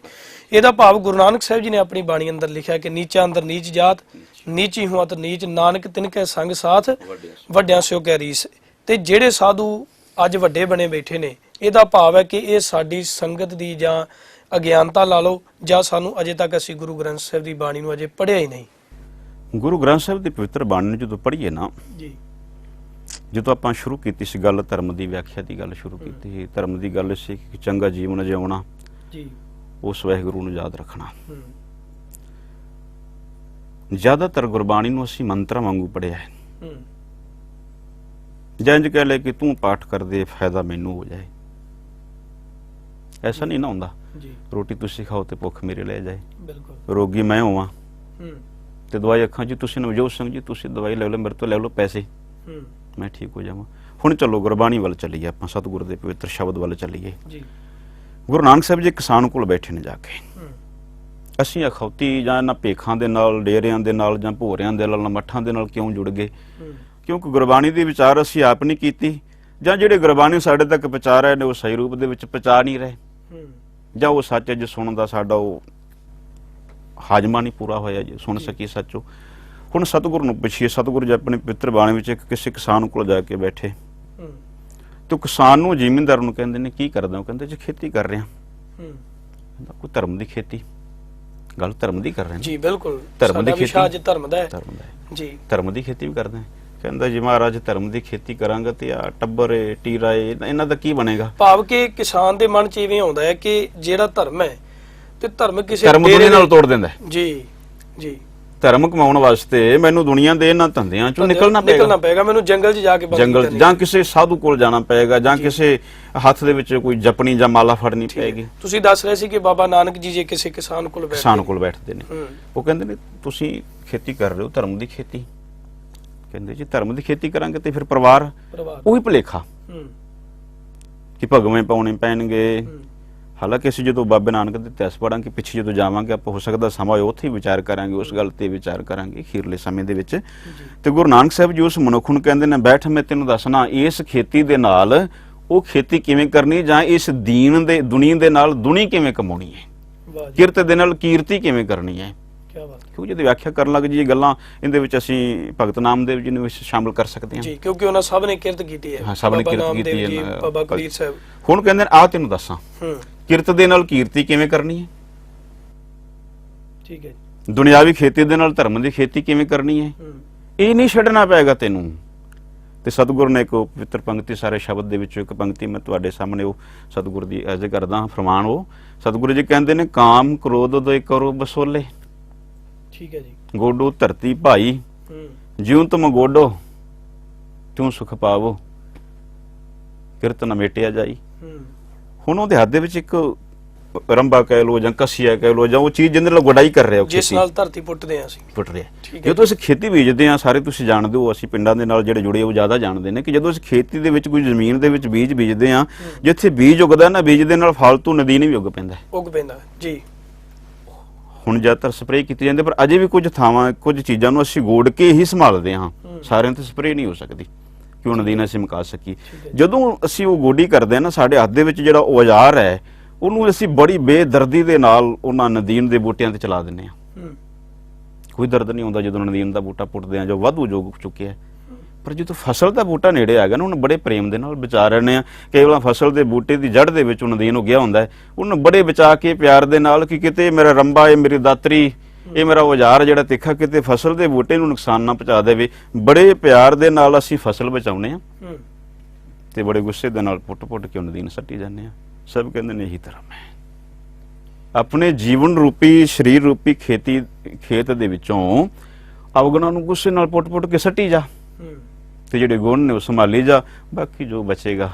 Speaker 2: ਇਹਦਾ ਭਾਵ ਗੁਰੂ ਨਾਨਕ ਸਾਹਿਬ ਜੀ ਨੇ ਆਪਣੀ ਬਾਣੀ ਅੰਦਰ ਲਿਖਿਆ ਕਿ ਨੀਚਾ ਅੰਦਰ ਨੀਚ ਜਾਤ, ਨੀਚੀ ਹੁਆਤ ਨੀਚ, ਨਾਨਕ ਤਿਨਕੇ ਸੰਗ ਸਾਥ, ਵੱਡਿਆਂ ਸਿਓ ਕੈ ਰੀਸ। ਤੇ ਜਿਹੜੇ ਸਾਧੂ ਅੱਜ ਵੱਡੇ ਬਣੇ ਬੈਠੇ ਨੇ, ਇਹਦਾ ਭਾਵ ਹੈ ਕਿ ਇਹ ਸਾਡੀ ਸੰਗਤ ਦੀ ਜਾਂ ਅਗਿਆਨਤਾ ਲਾ ਲਓ, ਜਾਂ ਸਾਨੂੰ ਅਜੇ ਤੱਕ ਅਸੀਂ ਗੁਰੂ ਗ੍ਰੰਥ ਸਾਹਿਬ ਦੀ ਬਾਣੀ ਨੂੰ ਅਜੇ ਪੜ੍ਹਿਆ ਹੀ ਨਹੀਂ।
Speaker 3: ਗੁਰੂ ਗ੍ਰੰਥ ਸਾਹਿਬ ਦੀ ਪਵਿੱਤਰ ਬਾਣੀ ਨੂੰ ਜਦੋਂ ਪੜ੍ਹੀਏ ਨਾ
Speaker 2: ਜੀ,
Speaker 3: ਜਦੋਂ ਆਪਾਂ ਸ਼ੁਰੂ ਕੀਤੀ ਸੀ ਗੱਲ, ਧਰਮ ਦੀ ਵਿਆਖਿਆ ਦੀ ਗੱਲ ਸ਼ੁਰੂ ਕੀਤੀ ਸੀ। ਧਰਮ ਦੀ ਗੱਲ ਸੀ ਕਿ ਚੰਗਾ ਜੀਵਨ ਜਿਉਣਾ,
Speaker 2: ਜੀ,
Speaker 3: ਉਸ ਵਾਹਿਗੁਰੂ ਨੂੰ ਯਾਦ ਰੱਖਣਾ।
Speaker 2: ਹੂੰ,
Speaker 3: ਜ਼ਿਆਦਾਤਰ ਗੁਰਬਾਣੀ ਨੂੰ ਅਸੀਂ ਮੰਤਰਾਂ ਵਾਂਗੂ ਪੜ੍ਹਿਆ ਹੈ।
Speaker 2: ਹੂੰ,
Speaker 3: ਜਾਂ ਇੰਝ ਕਹਿ ਲੈ ਕਿ ਤੂੰ ਪਾਠ ਕਰਦੇ ਫਾਇਦਾ ਮੈਨੂੰ ਹੋ ਜਾਏ, ਐਸਾ ਨਹੀਂ ਨਾ ਹੁੰਦਾ।
Speaker 2: ਜੀ,
Speaker 3: ਰੋਟੀ ਤੁਸੀਂ ਖਾਓ ਤੇ ਭੁੱਖ ਮੇਰੇ ਲੈ ਜਾਏ,
Speaker 2: ਬਿਲਕੁਲ।
Speaker 3: ਰੋਗੀ ਮੈਂ ਹੋਵਾਂ
Speaker 2: ਹੂੰ,
Speaker 3: ਤੇ ਦਵਾਈ ਅੱਖਾਂ ਜੀ ਤੁਸੀਂ ਨਵਜੋਤ ਸਿੰਘ ਜੀ ਤੁਸੀਂ ਦਵਾਈ ਲੈ ਲਓ, ਮੇਰੇ ਤੋਂ ਲੈ ਲਓ ਪੈਸੇ,
Speaker 2: ਹੂੰ,
Speaker 3: ਮੈਂ ਠੀਕ ਹੋ ਜਾਵਾਂ। ਹੁਣ ਚਲੋ ਗੁਰਬਾਣੀ ਵੱਲ ਚੱਲੀਏ, ਆਪਾਂ ਸਤਿਗੁਰ ਦੇ ਪਵਿੱਤਰ ਸ਼ਬਦ ਵੱਲ ਚੱਲੀਏ।
Speaker 2: ਜੀ,
Speaker 3: ਗੁਰੂ ਨਾਨਕ ਸਾਹਿਬ ਜੀ ਕਿਸਾਨ ਕੋਲ ਬੈਠੇ ਨੇ ਜਾ ਕੇ।
Speaker 2: ਹੂੰ,
Speaker 3: ਅਸੀਂ ਅਖੌਤੀ ਜਾਂ ਇਹਨਾਂ ਭੇਖਾਂ ਦੇ ਨਾਲ, ਡੇਰਿਆਂ ਦੇ ਨਾਲ ਜਾਂ ਭੋਰਿਆਂ ਦੇ ਨਾਲ, ਮੱਠਾਂ ਦੇ ਨਾਲ ਕਿਉਂ ਜੁੜ ਗਏ?
Speaker 2: ਹੂੰ,
Speaker 3: ਕਿਉਂਕਿ ਗੁਰਬਾਣੀ ਦੀ ਵਿਚਾਰ ਅਸੀਂ ਆਪ ਨਹੀਂ ਕੀਤੀ, ਜਾਂ ਜਿਹੜੇ ਗੁਰਬਾਣੀ ਸਾਡੇ ਤੱਕ ਪਹੁੰਚਾ ਰਹੇ ਨੇ ਉਹ ਸਹੀ ਰੂਪ ਦੇ ਵਿੱਚ ਪਹੁੰਚਾ ਨਹੀਂ ਰਹੇ,
Speaker 2: ਹੂੰ,
Speaker 3: ਜਾਂ ਉਹ ਸੱਚ ਅੱਜ ਸੁਣਨ ਦਾ ਸਾਡਾ ਉਹ ਹਾਜ਼ਮਾ ਨਹੀਂ ਪੂਰਾ ਹੋਇਆ ਜੀ, ਸੁਣ ਸਕੀ ਸੱਚੋ। ਹੁਣ ਸਤਿਗੁਰ ਨੂੰ ਪੁੱਛੀਏ, ਸਤਿਗੁਰ ਜੀ ਆਪਣੀ ਪਵਿੱਤਰ ਬਾਣੀ ਵਿੱਚ ਇੱਕ ਕਿਸੇ ਕਿਸਾਨ ਕੋਲ ਜਾ ਕੇ ਬੈਠੇ,
Speaker 2: ਹੂੰ,
Speaker 3: ਤੇ ਕਿਸਾਨ ਨੂੰ, ਜ਼ਿਮੀਂਦਾਰ ਨੂੰ ਕਹਿੰਦੇ ਨੇ ਕੀ ਕਰਦਾ? ਉਹ ਕਹਿੰਦੇ ਜੀ ਖੇਤੀ ਕਰ ਰਿਹਾ।
Speaker 2: ਹੂੰ,
Speaker 3: ਕੋਈ ਧਰਮ ਦੀ ਖੇਤੀ, ਗੱਲ ਧਰਮ ਦੀ ਕਰ ਰਹੇ ਨੇ
Speaker 2: ਜੀ, ਬਿਲਕੁਲ।
Speaker 3: ਧਰਮ ਦੀ
Speaker 2: ਸਾਡਾ
Speaker 3: ਖੇਤੀ,
Speaker 2: ਵਿਸ਼ਾ ਅੱਜ ਧਰਮ ਦਾ ਹੈ।
Speaker 3: ਧਰਮ ਦਾ ਹੈ
Speaker 2: ਜੀ,
Speaker 3: ਧਰਮ ਦੀ ਖੇਤੀ ਵੀ ਕਰਦੇ ਆ। ਕਹਿੰਦਾ ਜੀ ਮਹਾਰਾਜ ਧਰਮ ਦੀ ਖੇਤੀ ਕਰਾਂਗਾ ਤੇ ਆ ਟੱਬਰ ਏ, ਟੀਰਾ ਏ, ਇਹਨਾਂ ਦਾ ਕੀ ਬਣੇਗਾ?
Speaker 2: ਭਾਵ ਕਿ ਕਿਸਾਨ ਦੇ ਮਨ 'ਚ ਇਵੇਂ ਆਉਂਦਾ ਹੈ ਕਿ ਜਿਹੜਾ ਧਰਮ ਹੈ ਤੇ ਧਰਮ ਕਿਸੇ
Speaker 3: ਧਰਮ ਦੁਨੀਆ ਨਾਲ ਤੋੜ ਦਿੰਦਾ ਹੈ।
Speaker 2: ਜੀ, ਜੀ,
Speaker 3: ਧਰਮ ਕਮਾਉਣ ਵਾਸਤੇ ਮੈਨੂੰ ਦੁਨੀਆ ਦੇ ਇਹਨਾਂ ਧੰਦਿਆਂ ਚੋਂ ਨਿਕਲਣਾ
Speaker 2: ਪਏਗਾ, ਮੈਨੂੰ ਜੰਗਲ 'ਚ ਜਾ ਕੇ ਬੰਦਗੀ
Speaker 3: ਜੰਗਲ
Speaker 2: ਕਰਨੀ
Speaker 3: ਜਾਂ ਕਿਸੇ ਸਾਧੂ ਕੋਲ ਜਾਣਾ ਪਏਗਾ, ਜਾਂ ਕਿਸੇ ਹੱਥ ਦੇ ਵਿੱਚ ਕੋਈ ਜਪਣੀ ਜਾਂ ਮਾਲਾ ਫੜਨੀ ਪਏਗੀ।
Speaker 2: ਤੁਸੀਂ ਦੱਸ ਰਹੇ ਸੀ ਕਿ ਬਾਬਾ ਨਾਨਕ ਜੀ ਜੇ ਕਿਸੇ ਕਿਸਾਨ ਕੋਲ ਬੈਠਦੇ,
Speaker 3: ਕਿਸਾਨ ਕੋਲ ਬੈਠਦੇ ਨੇ,
Speaker 2: ਹੂੰ,
Speaker 3: ਉਹ ਕਹਿੰਦੇ ਨੇ ਤੁਸੀਂ ਖੇਤੀ ਕਰ ਰਹੇ ਹੋ, ਧਰਮ ਦੀ ਖੇਤੀ। ਕਹਿੰਦੇ ਜੀ ਧਰਮ ਦੀ ਖੇਤੀ ਕਰਾਂਗੇ ਤੇ ਫਿਰ ਪਰਿਵਾਰ ਉਹੀ ਭੁਲੇਖਾ
Speaker 2: ਹੂੰ,
Speaker 3: ਕਿ ਭਗਵੇਂ ਪਾਉਣੇ ਪੈਣਗੇ।
Speaker 2: ਹੂੰ,
Speaker 3: ਹਾਲਾਂਕਿ ਅਸੀਂ ਜਦੋਂ ਬਾਬੇ ਨਾਨਕ ਦੇ ਇਤਿਹਾਸ ਪੜਾਂਗੇ, ਪਿੱਛੇ ਜਦੋਂ ਜਾਵਾਂਗੇ, ਆਪਾਂ ਹੋ ਸਕਦਾ ਸਮਾਂ ਹੋਏ ਉੱਥੇ ਹੀ ਵਿਚਾਰ ਕਰਾਂਗੇ, ਉਸ ਗੱਲ ਤੇ ਵਿਚਾਰ ਕਰਾਂਗੇ ਅਖੀਰਲੇ ਸਮੇਂ ਦੇ ਵਿੱਚ। ਤੇ ਗੁਰੂ ਨਾਨਕ ਸਾਹਿਬ ਜੀ ਉਸ ਮਨੁੱਖ ਨੂੰ ਕਹਿੰਦੇ ਨੇ, ਬੈਠ ਮੈਂ ਤੈਨੂੰ ਦੱਸਣਾ ਇਸ ਖੇਤੀ ਦੇ ਨਾਲ ਉਹ ਖੇਤੀ ਕਿਵੇਂ ਕਰਨੀ, ਜਾਂ ਇਸ ਦੀਨ ਦੇ ਦੁਨੀਆ ਦੇ ਨਾਲ ਦੁਨੀ ਕਿਵੇਂ ਕਮਾਉਣੀ ਹੈ,
Speaker 2: ਵਾਹ ਜੀ,
Speaker 3: ਕਿਰਤ ਦੇ ਨਾਲ ਕੀਰਤੀ ਕਿਵੇਂ ਕਰਨੀ ਹੈ।
Speaker 2: ਕੀ ਬਾਤ।
Speaker 3: ਕਿਉਂਕਿ ਜਦੋਂ ਵਿਆਖਿਆ ਕਰਨ ਲੱਗ ਜੀ ਇਹ ਗੱਲਾਂ, ਇਹਦੇ ਵਿੱਚ ਅਸੀਂ ਭਗਤ ਨਾਮਦੇਵ ਜੀ ਨੂੰ ਵੀ ਸ਼ਾਮਲ ਕਰ ਸਕਦੇ ਹਾਂ।
Speaker 2: ਜੀ, ਕਿਉਂਕਿ ਉਹਨਾਂ ਸਭ ਨੇ ਕਿਰਤ ਕੀਤੀ ਹੈ।
Speaker 3: ਹਾਂ, ਸਭ ਨੇ
Speaker 2: ਬਾਬਾ
Speaker 3: ਕਿਰਤ
Speaker 2: ਨਾਮਦੇਵ
Speaker 3: ਕੀਤੀ
Speaker 2: ਜੀ,
Speaker 3: ਹੈ।
Speaker 2: ਬਾਬਾ ਕਬੀਰ ਸਾਹਿਬ।
Speaker 3: ਹੁਣ ਕਹਿੰਦੇ ਨੇ ਆ ਤੈਨੂੰ ਦੱਸਾਂ
Speaker 2: ਹੂੰ,
Speaker 3: ਕਿਰਤ ਦੇ ਨਾਲ ਕੀਰਤੀ ਕਿਵੇਂ ਕਰਨੀ ਹੈ,
Speaker 2: ਠੀਕ ਹੈ।
Speaker 3: ਦੁਨਿਆਵੀ ਖੇਤੀ ਦੇ ਨਾਲ ਧਰਮ ਦੀ ਖੇਤੀ ਕਿਵੇਂ ਕਰਨੀ ਹੈ,
Speaker 2: ਹੂੰ,
Speaker 3: ਇਹ ਨਹੀਂ ਛੱਡਣਾ ਪਏਗਾ ਤੈਨੂੰ। ਤੇ ਸਤਿਗੁਰ ਨੇ ਇੱਕ ਪਵਿੱਤਰ ਪੰਕਤੀ, ਸਾਰੇ ਸ਼ਬਦ ਦੇ ਵਿੱਚੋਂ ਇੱਕ ਪੰਕਤੀ ਮੈਂ ਤੁਹਾਡੇ ਸਾਹਮਣੇ ਉਹ ਸਤਿਗੁਰ ਦੀ ਅਰਜ਼ ਕਰਦਾ, ਫਰਮਾਨ। ਉਹ ਸਤਿਗੁਰੂ ਜੀ ਕਹਿੰਦੇ ਨੇ, ਕਾਮ ਕ੍ਰੋਧ ਉਦੈ ਕਰੋ ਬਸੋਲੇ,
Speaker 2: ਠੀਕ ਹੈ ਜੀ।
Speaker 3: ਗੋਡੋ ਧਰਤੀ ਭਾਈ,
Speaker 2: ਹੂੰ,
Speaker 3: ਜਿਉ ਤੁਮ ਗੋਡੋ ਤਿਉ ਸੁਖ ਪਾਵੋ, ਕਿਰਤ ਨ ਮੇਟਿਆ ਜਾਈ।
Speaker 2: ਹੂੰ,
Speaker 3: ਹੁਣ ਉਹਦੇ ਹੱਥ ਦੇ ਵਿੱਚ ਇੱਕ ਰੰਬਾ ਕਹਿ ਲੋ ਜਾਂ ਕਸੀਆ ਕਹਿ ਲੋ, ਜਾਂ ਉਹ ਚੀਜ਼ ਜਿਹਦੇ ਨਾਲ ਗੁਡਾਈ ਕਰ ਰਿਹਾ, ਉਹ
Speaker 2: ਜਿਸ
Speaker 3: ਖੇਤੀ
Speaker 2: ਨਾਲ ਧਰਤੀ ਪੁੱਟਦੇ ਆ ਅਸੀਂ।
Speaker 3: ਪੁੱਟ ਰਿਹਾ।
Speaker 2: ਠੀਕ ਹੈ।
Speaker 3: ਜਦੋਂ ਅਸੀਂ ਖੇਤੀ ਬੀਜਦੇ ਹਾਂ, ਸਾਰੇ ਤੁਸੀਂ ਜਾਣਦੇ ਹੋ, ਅਸੀਂ ਪਿੰਡਾਂ ਦੇ ਨਾਲ ਜਿਹੜੇ ਜੁੜੇ ਉਹ ਜ਼ਿਆਦਾ ਜਾਣਦੇ ਨੇ ਕਿ ਜਦੋਂ ਅਸੀਂ ਖੇਤੀ ਦੇ ਵਿੱਚ ਕੋਈ ਜ਼ਮੀਨ ਦੇ ਵਿੱਚ ਬੀਜ ਬੀਜਦੇ ਹਾਂ, ਜਿੱਥੇ ਬੀਜ ਉਗਦਾ ਨਾ, ਬੀਜ ਦੇ ਨਾਲ ਫਾਲਤੂ ਨਦੀਨ ਵੀ ਉੱਗ ਪੈਂਦਾ ਹੈ।
Speaker 2: ਉੱਗ ਪੈਂਦਾ ਜੀ।
Speaker 3: ਹੁਣ ਜ਼ਿਆਦਾਤਰ ਸਪਰੇਅ ਕੀਤੀ ਜਾਂਦੀ, ਪਰ ਅਜੇ ਵੀ ਕੁਝ ਥਾਵਾਂ, ਕੁਝ ਚੀਜ਼ਾਂ ਨੂੰ ਅਸੀਂ ਗੋੜ ਕੇ ਹੀ ਸੰਭਾਲਦੇ ਹਾਂ। ਸਾਰਿਆਂ ਤੇ ਸਪਰੇਅ ਨਹੀਂ ਹੋ ਸਕਦੀ ਕਿ ਉਹ ਨਦੀਨ ਅਸੀਂ ਮੁਕਾ ਸਕੀ। ਜਦੋਂ ਅਸੀਂ ਉਹ ਗੋਡੀ ਕਰਦੇ ਹਾਂ ਨਾ, ਸਾਡੇ ਹੱਥ ਦੇ ਵਿੱਚ ਜਿਹੜਾ ਔਜ਼ਾਰ ਹੈ, ਉਹਨੂੰ ਅਸੀਂ ਬੜੀ ਬੇਦਰਦੀ ਦੇ ਨਾਲ ਉਹਨਾਂ ਨਦੀਨ ਦੇ ਬੂਟਿਆਂ ਤੇ ਚਲਾ ਦਿੰਦੇ ਹਾਂ।
Speaker 2: ਹੂੰ,
Speaker 3: ਕੋਈ ਦਰਦ ਨਹੀਂ ਹੁੰਦਾ ਜਦੋਂ ਨਦੀਨ ਦਾ ਬੂਟਾ ਪੁੱਟਦੇ ਆ, ਜੋ ਵਾਧੂ ਜੋਗ ਚੁੱਕਿਆ। ਪਰ ਜਦੋਂ ਫਸਲ ਦਾ ਬੂਟਾ ਨੇੜੇ ਆ ਗਿਆ ਨਾ, ਉਹਨੂੰ ਬੜੇ ਪ੍ਰੇਮ ਦੇ ਨਾਲ ਬਚਾ ਰਹੇ ਆ। ਕੇਵਲ ਫਸਲ ਦੇ ਬੂਟੇ ਦੀ ਜੜ ਦੇ ਵਿੱਚ ਨਦੀਨ ਉੱਗਿਆ ਹੁੰਦਾ ਹੈ, ਉਹਨੂੰ ਬੜੇ ਬਚਾ ਕੇ ਪਿਆਰ ਦੇ ਨਾਲ ਕਿ ਕਿਤੇ ਮੇਰਾ ਰੰਬਾ, ਇਹ ਮੇਰੀ ਦਾਤਰੀ, ਇਹ ਮੇਰਾ ਔਜ਼ਾਰ ਜਿਹੜਾ ਤਿੱਖਾ ਕਿਤੇ ਫਸਲ ਦੇ ਬੂਟੇ ਨੂੰ ਨੁਕਸਾਨ ਨਾ ਪਹੁੰਚਾ ਦੇਵੇ। ਬੜੇ ਪਿਆਰ ਦੇ ਨਾਲ ਅਸੀਂ ਫਸਲ ਬਚਾਉਨੇ ਆ,
Speaker 2: ਹੂੰ,
Speaker 3: ਤੇ ਬੜੇ ਗੁੱਸੇ ਦੇ ਨਾਲ ਪੁੱਟ-ਪੁੱਟ ਕੇ ਨਦੀਨ ਸੱਟੀ ਜਾਂਦੇ ਆ। ਸਭ ਕਹਿੰਦੇ ਨੇ ਇਹੀ ਧਰਮ ਹੈ। ਆਪਣੇ ਜੀਵਨ ਰੂਪੀ, ਸਰੀਰ ਰੂਪੀ ਖੇਤ ਦੇ ਵਿੱਚੋਂ ਅਵਗੁਣਾਂ ਨੂੰ ਗੁੱਸੇ ਨਾਲ ਪੁੱਟ-ਪੁੱਟ ਕੇ ਸੱਟੀ ਜਾ,
Speaker 2: ਹੂੰ,
Speaker 3: ਤੇ ਜਿਹੜੇ ਗੁਣ ਨੇ ਉਹ ਸੰਭਾਲੀ ਜਾ, ਬਾਕੀ ਜੋ ਬਚੇਗਾ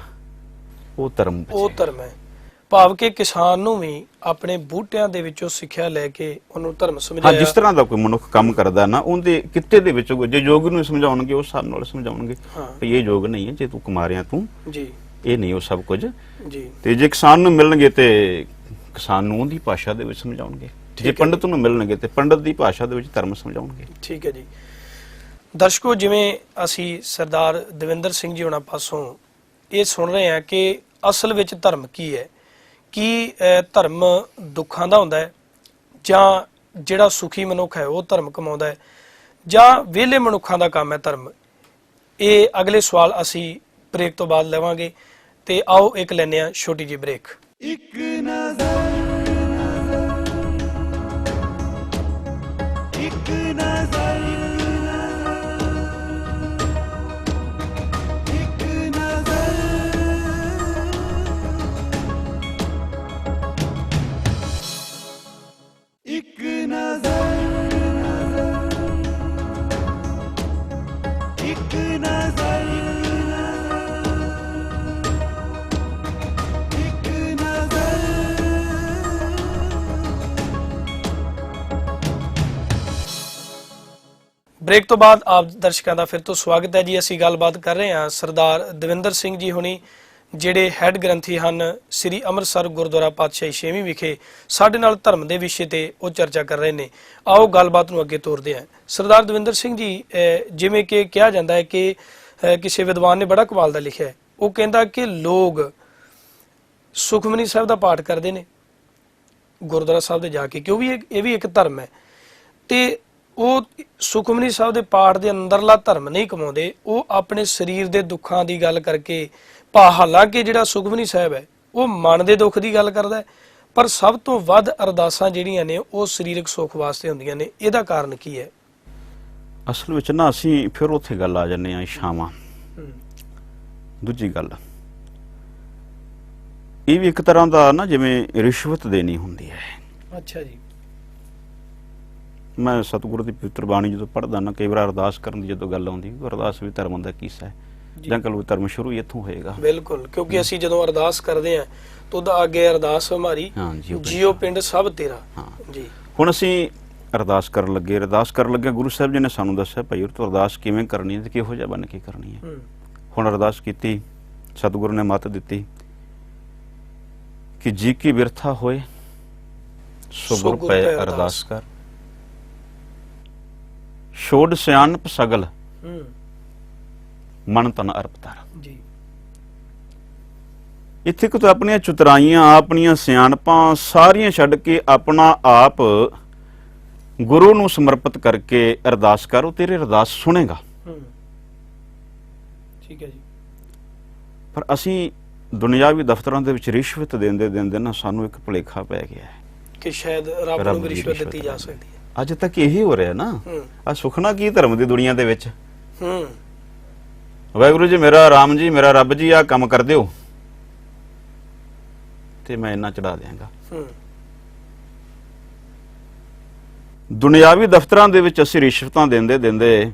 Speaker 3: ਉਹ ਧਰਮ
Speaker 2: ਉਹ ਧਰਮ ਹੈ। ਭਾਵ ਕਿ ਕਿਸਾਨ ਨੂੰ ਵੀ ਆਪਣੇ ਬੂਟਿਆਂ ਦੇ ਵਿੱਚੋਂ ਸਿੱਖਿਆ ਲੈ ਕੇ ਉਹਨੂੰ ਧਰਮ
Speaker 3: ਹਾਂ,
Speaker 2: ਸਮਝਾਇਆ।
Speaker 3: ਜਿਸ ਤਰ੍ਹਾਂ ਦਾ ਕੋਈ ਮਨੁੱਖ ਕੰਮ ਕਰਦਾ ਨਾ, ਉਹਦੇ ਕਿੱਤੇ ਦੇ ਵਿੱਚ ਜੇ ਯੋਗ ਨੂੰ ਸਮਝਾਉਣਗੇ, ਉਸ ਹਿਸਾਬ ਨਾਲ ਸਮਝਾਉਣਗੇ ਵੀ ਇਹ ਯੋਗ ਨਹੀਂ ਹੈ, ਜੇ ਤੂੰ ਕਮਾ ਰਿਹਾ ਤੂੰ,
Speaker 2: ਜੀ,
Speaker 3: ਇਹ ਨਹੀਂ ਉਹ ਸਭ ਕੁਝ।
Speaker 2: ਜੀ,
Speaker 3: ਤੇ ਜੇ ਕਿਸਾਨ ਨੂੰ ਮਿਲਣਗੇ ਤੇ ਕਿਸਾਨ ਨੂੰ ਉਹਦੀ ਭਾਸ਼ਾ ਦੇ ਵਿੱਚ ਸਮਝਾਉਣਗੇ, ਜੇ ਪੰਡਤ ਨੂੰ ਮਿਲਣਗੇ ਤੇ ਪੰਡਤ ਦੀ ਭਾਸ਼ਾ ਦੇ ਵਿੱਚ ਧਰਮ ਸਮਝਾਉਣਗੇ।
Speaker 2: ਠੀਕ ਹੈ ਜੀ। ਦਰਸ਼ਕੋ, ਜਿਵੇਂ ਅਸੀਂ ਸਰਦਾਰ ਦਵਿੰਦਰ ਸਿੰਘ ਜੀ ਹੋਣਾ ਪਾਸੋਂ ਇਹ ਸੁਣ ਰਹੇ ਹਾਂ ਕਿ ਅਸਲ ਵਿੱਚ ਧਰਮ ਕੀ ਹੈ, ਕੀ ਧਰਮ ਦੁੱਖਾਂ ਦਾ ਹੁੰਦਾ ਹੈ, ਜਾਂ ਜਿਹੜਾ ਸੁਖੀ ਮਨੁੱਖ ਹੈ ਉਹ ਧਰਮ ਕਮਾਉਂਦਾ ਹੈ, ਜਾਂ ਵਿਹਲੇ ਮਨੁੱਖਾਂ ਦਾ ਕੰਮ ਹੈ ਧਰਮ? ਇਹ ਅਗਲੇ ਸਵਾਲ ਅਸੀਂ ਬ੍ਰੇਕ ਤੋਂ ਬਾਅਦ ਲਵਾਂਗੇ। ਤੇ ਆਓ ਇੱਕ ਲੈਂਦੇ ਹਾਂ ਛੋਟੀ ਜਿਹੀ ਬ੍ਰੇਕ।
Speaker 1: ਇੱਕ ਨਜ਼ਰ ਇੱਕ ਨਜ਼ਰ ਇੱਕ ਨਜ਼ਰ ਇੱਕ ਨਜ਼ਰ ਇੱਕ ਨਜ਼ਰ
Speaker 2: ਬ੍ਰੇਕ ਤੋਂ ਬਾਅਦ ਆਪ ਦਰਸ਼ਕਾਂ ਦਾ ਫਿਰ ਤੋਂ ਸਵਾਗਤ ਹੈ ਜੀ। ਅਸੀਂ ਗੱਲਬਾਤ ਕਰ ਰਹੇ ਹਾਂ ਸਰਦਾਰ ਦਵਿੰਦਰ ਸਿੰਘ ਜੀ ਹੁਣੀ, ਜਿਹੜੇ ਹੈੱਡ ਗ੍ਰੰਥੀ ਹਨ ਸ੍ਰੀ ਅੰਮ੍ਰਿਤਸਰ ਗੁਰਦੁਆਰਾ ਪਾਤਸ਼ਾਹੀ 6ਵੀਂ ਵਿਖੇ। ਸਾਡੇ ਨਾਲ ਧਰਮ ਦੇ ਵਿਸ਼ੇ ਤੇ ਉਹ ਚਰਚਾ ਕਰ ਰਹੇ ਨੇ। ਆਓ ਗੱਲਬਾਤ ਨੂੰ ਅੱਗੇ ਤੋਰਦੇ ਹਾਂ। ਸਰਦਾਰ ਦਵਿੰਦਰ ਸਿੰਘ ਜੀ, ਜਿਵੇਂ ਕਿ ਕਿਹਾ ਜਾਂਦਾ ਹੈ ਕਿ ਕਿਸੇ ਵਿਦਵਾਨ ਨੇ ਬੜਾ ਕਮਾਲ ਦਾ ਲਿਖਿਆ ਹੈ। ਉਹ ਕਹਿੰਦਾ ਕਿ ਲੋਕ ਸੁਖਮਨੀ ਸਾਹਿਬ ਦਾ ਪਾਠ ਕਰਦੇ ਨੇ ਗੁਰਦੁਆਰਾ ਸਾਹਿਬ ਦੇ ਜਾ ਕੇ, ਕਿਉਂਕਿ ਇਹ ਵੀ ਇੱਕ ਧਰਮ ਹੈ, ਤੇ ਉਹ ਸੁਖਮਨੀ ਸਾਹਿਬ ਦੇ ਪਾਠ ਦੇ ਅੰਦਰਲਾ ਧਰਮ ਨਹੀਂ ਕਮਾਉਂਦੇ। ਉਹ ਆਪਣੇ ਸਰੀਰ ਦੇ ਦੁੱਖਾਂ ਦੀ ਗੱਲ ਕਰਕੇ ਹਾਲਾਂਕਿ ਜਿਹੜਾ ਸੁਖਮਨੀ ਸਾਹਿਬ ਹੈ ਉਹ ਮਨ ਦੇ ਦੁੱਖ ਦੀ ਗੱਲ ਕਰਦਾ ਹੈ, ਪਰ ਸਭ ਤੋਂ ਵੱਧ ਅਰਦਾਸਾਂ ਜਿਹੜੀਆਂ ਨੇ ਉਹ ਸਰੀਰਕ ਸੁੱਖ ਵਾਸਤੇ ਹੁੰਦੀਆਂ ਨੇ। ਇਹਦਾ ਕਾਰਨ ਕੀ ਹੈ?
Speaker 3: ਅਸਲ ਵਿੱਚ ਨਾ ਅਸੀਂ ਫਿਰ ਉੱਥੇ ਗੱਲ ਆ ਜਾਂਦੇ ਹਾਂ ਇਸ਼ਾਵਾਂ। ਦੂਜੀ ਗੱਲ, ਇਹ ਵੀ ਇੱਕ ਤਰ੍ਹਾਂ ਦਾ ਨਾ ਜਿਵੇਂ ਰਿਸ਼ਵਤ ਦੇਣੀ ਹੁੰਦੀ ਹੈ।
Speaker 2: ਅੱਛਾ ਜੀ।
Speaker 3: ਮੈਂ ਸਤਿਗੁਰੂ ਦੀ ਪਵਿੱਤਰ ਬਾਣੀ ਜਦੋਂ ਪੜ੍ਹਦਾ ਨਾ, ਕਈ ਵਾਰ ਅਰਦਾਸ ਕਰਨ ਦੀ ਜਦੋਂ ਗੱਲ ਆਉਂਦੀ, ਅਰਦਾਸ ਵੀ ਧਰਮ ਦਾ ਕਿੱਸਾ ਹੈ, ਜਾਂ ਕਲ ਧਰਮ ਸ਼ੁਰੂ ਹੀ ਇੱਥੋਂ ਹੋਏਗਾ।
Speaker 2: ਬਿਲਕੁਲ, ਕਿਉਂਕਿ ਅਸੀਂ ਜਦੋਂ ਅਰਦਾਸ ਕਰਦੇ ਹਾਂ ਤਾਂ ਉਹਦਾ ਅੱਗੇ ਅਰਦਾਸ ਹਮਾਰੀ ਜੀਓ ਪਿੰਡ ਸਭ ਤੇਰਾ। ਜੀ
Speaker 3: ਹੁਣ ਅਸੀਂ ਅਰਦਾਸ ਕਰਨ ਲੱਗੇ ਗੁਰੂ ਸਾਹਿਬ ਜੀ ਨੇ ਸਾਨੂੰ ਦੱਸਿਆ ਭਾਈ ਉਹ ਤੋਂ ਅਰਦਾਸ ਕਿਵੇਂ ਕਰਨੀ ਹੈ ਤੇ ਕਿਹੋ ਜਿਹਾ ਬਣ ਕੇ ਕਰਨੀ ਹੈ। ਹੁਣ ਅਰਦਾਸ ਕੀਤੀ, ਸਤਿਗੁਰੂ ਨੇ ਮੱਤ ਦਿੱਤੀ ਕਿ ਜੀ ਕੀ ਬਿਰਥਾ ਹੋਏ ਸੋ ਗੁਰ ਪੈ ਅਰਦਾਸ ਕਰ, ਛੋੜ ਸਿਆਣਪ ਸਗਲ ਮਨ ਤਨ ਅਰਪ ਧਰ।
Speaker 2: ਜੀ
Speaker 3: ਇੱਥੇ ਕੁਝ ਆਪਣੀਆਂ ਚੁਤਰਾਈਆਂ, ਆਪਣੀਆਂ ਸਿਆਣਪਾਂ ਸਾਰੀਆਂ ਛੱਡ ਕੇ ਆਪਣਾ ਆਪ ਗੁਰੂ ਨੂੰ ਸਮਰਪਿਤ ਕਰਕੇ ਅਰਦਾਸ ਕਰ, ਉਹ ਤੇਰੀ ਅਰਦਾਸ ਸੁਣੇਗਾ।
Speaker 2: ਠੀਕ ਹੈ ਜੀ।
Speaker 3: ਪਰ ਅਸੀਂ ਦੁਨਿਆਵੀ ਦਫ਼ਤਰਾਂ ਦੇ ਵਿੱਚ ਰਿਸ਼ਵਤ ਦਿੰਦੇ ਨਾ ਸਾਨੂੰ ਇੱਕ ਭੁਲੇਖਾ ਪੈ ਗਿਆ ਹੈ
Speaker 2: ਕਿ ਸ਼ਾਇਦ ਰੱਬ ਨੂੰ ਰਿਸ਼ਵਤ ਦਿੱਤੀ ਜਾ ਸਕਦੀ ਹੈ।
Speaker 3: ਅੱਜ ਤੱਕ ਇਹੀ ਹੋ ਰਿਹਾ ਨਾ। ਆ ਸੁਖਣਾ ਕੀ ਧਰਮ ਦੀ ਦੁਨੀਆ ਦੇ ਵਿੱਚ। ਵਾਹਿਗੁਰੂ ਜੀ ਮੇਰਾ, ਰਾਮ ਜੀ ਮੇਰਾ, ਰੱਬ ਜੀ ਆ ਕੰਮ ਕਰ ਦਿਓ ਤੇ ਮੈਂ ਇੰਨਾ ਚੜਾ ਦਿਆਂਗਾ। ਦੁਨਿਆਵੀ ਦਫ਼ਤਰਾਂ ਦੇ ਵਿੱਚ ਅਸੀਂ ਰਿਸ਼ਵਤਾਂ ਦਿੰਦੇ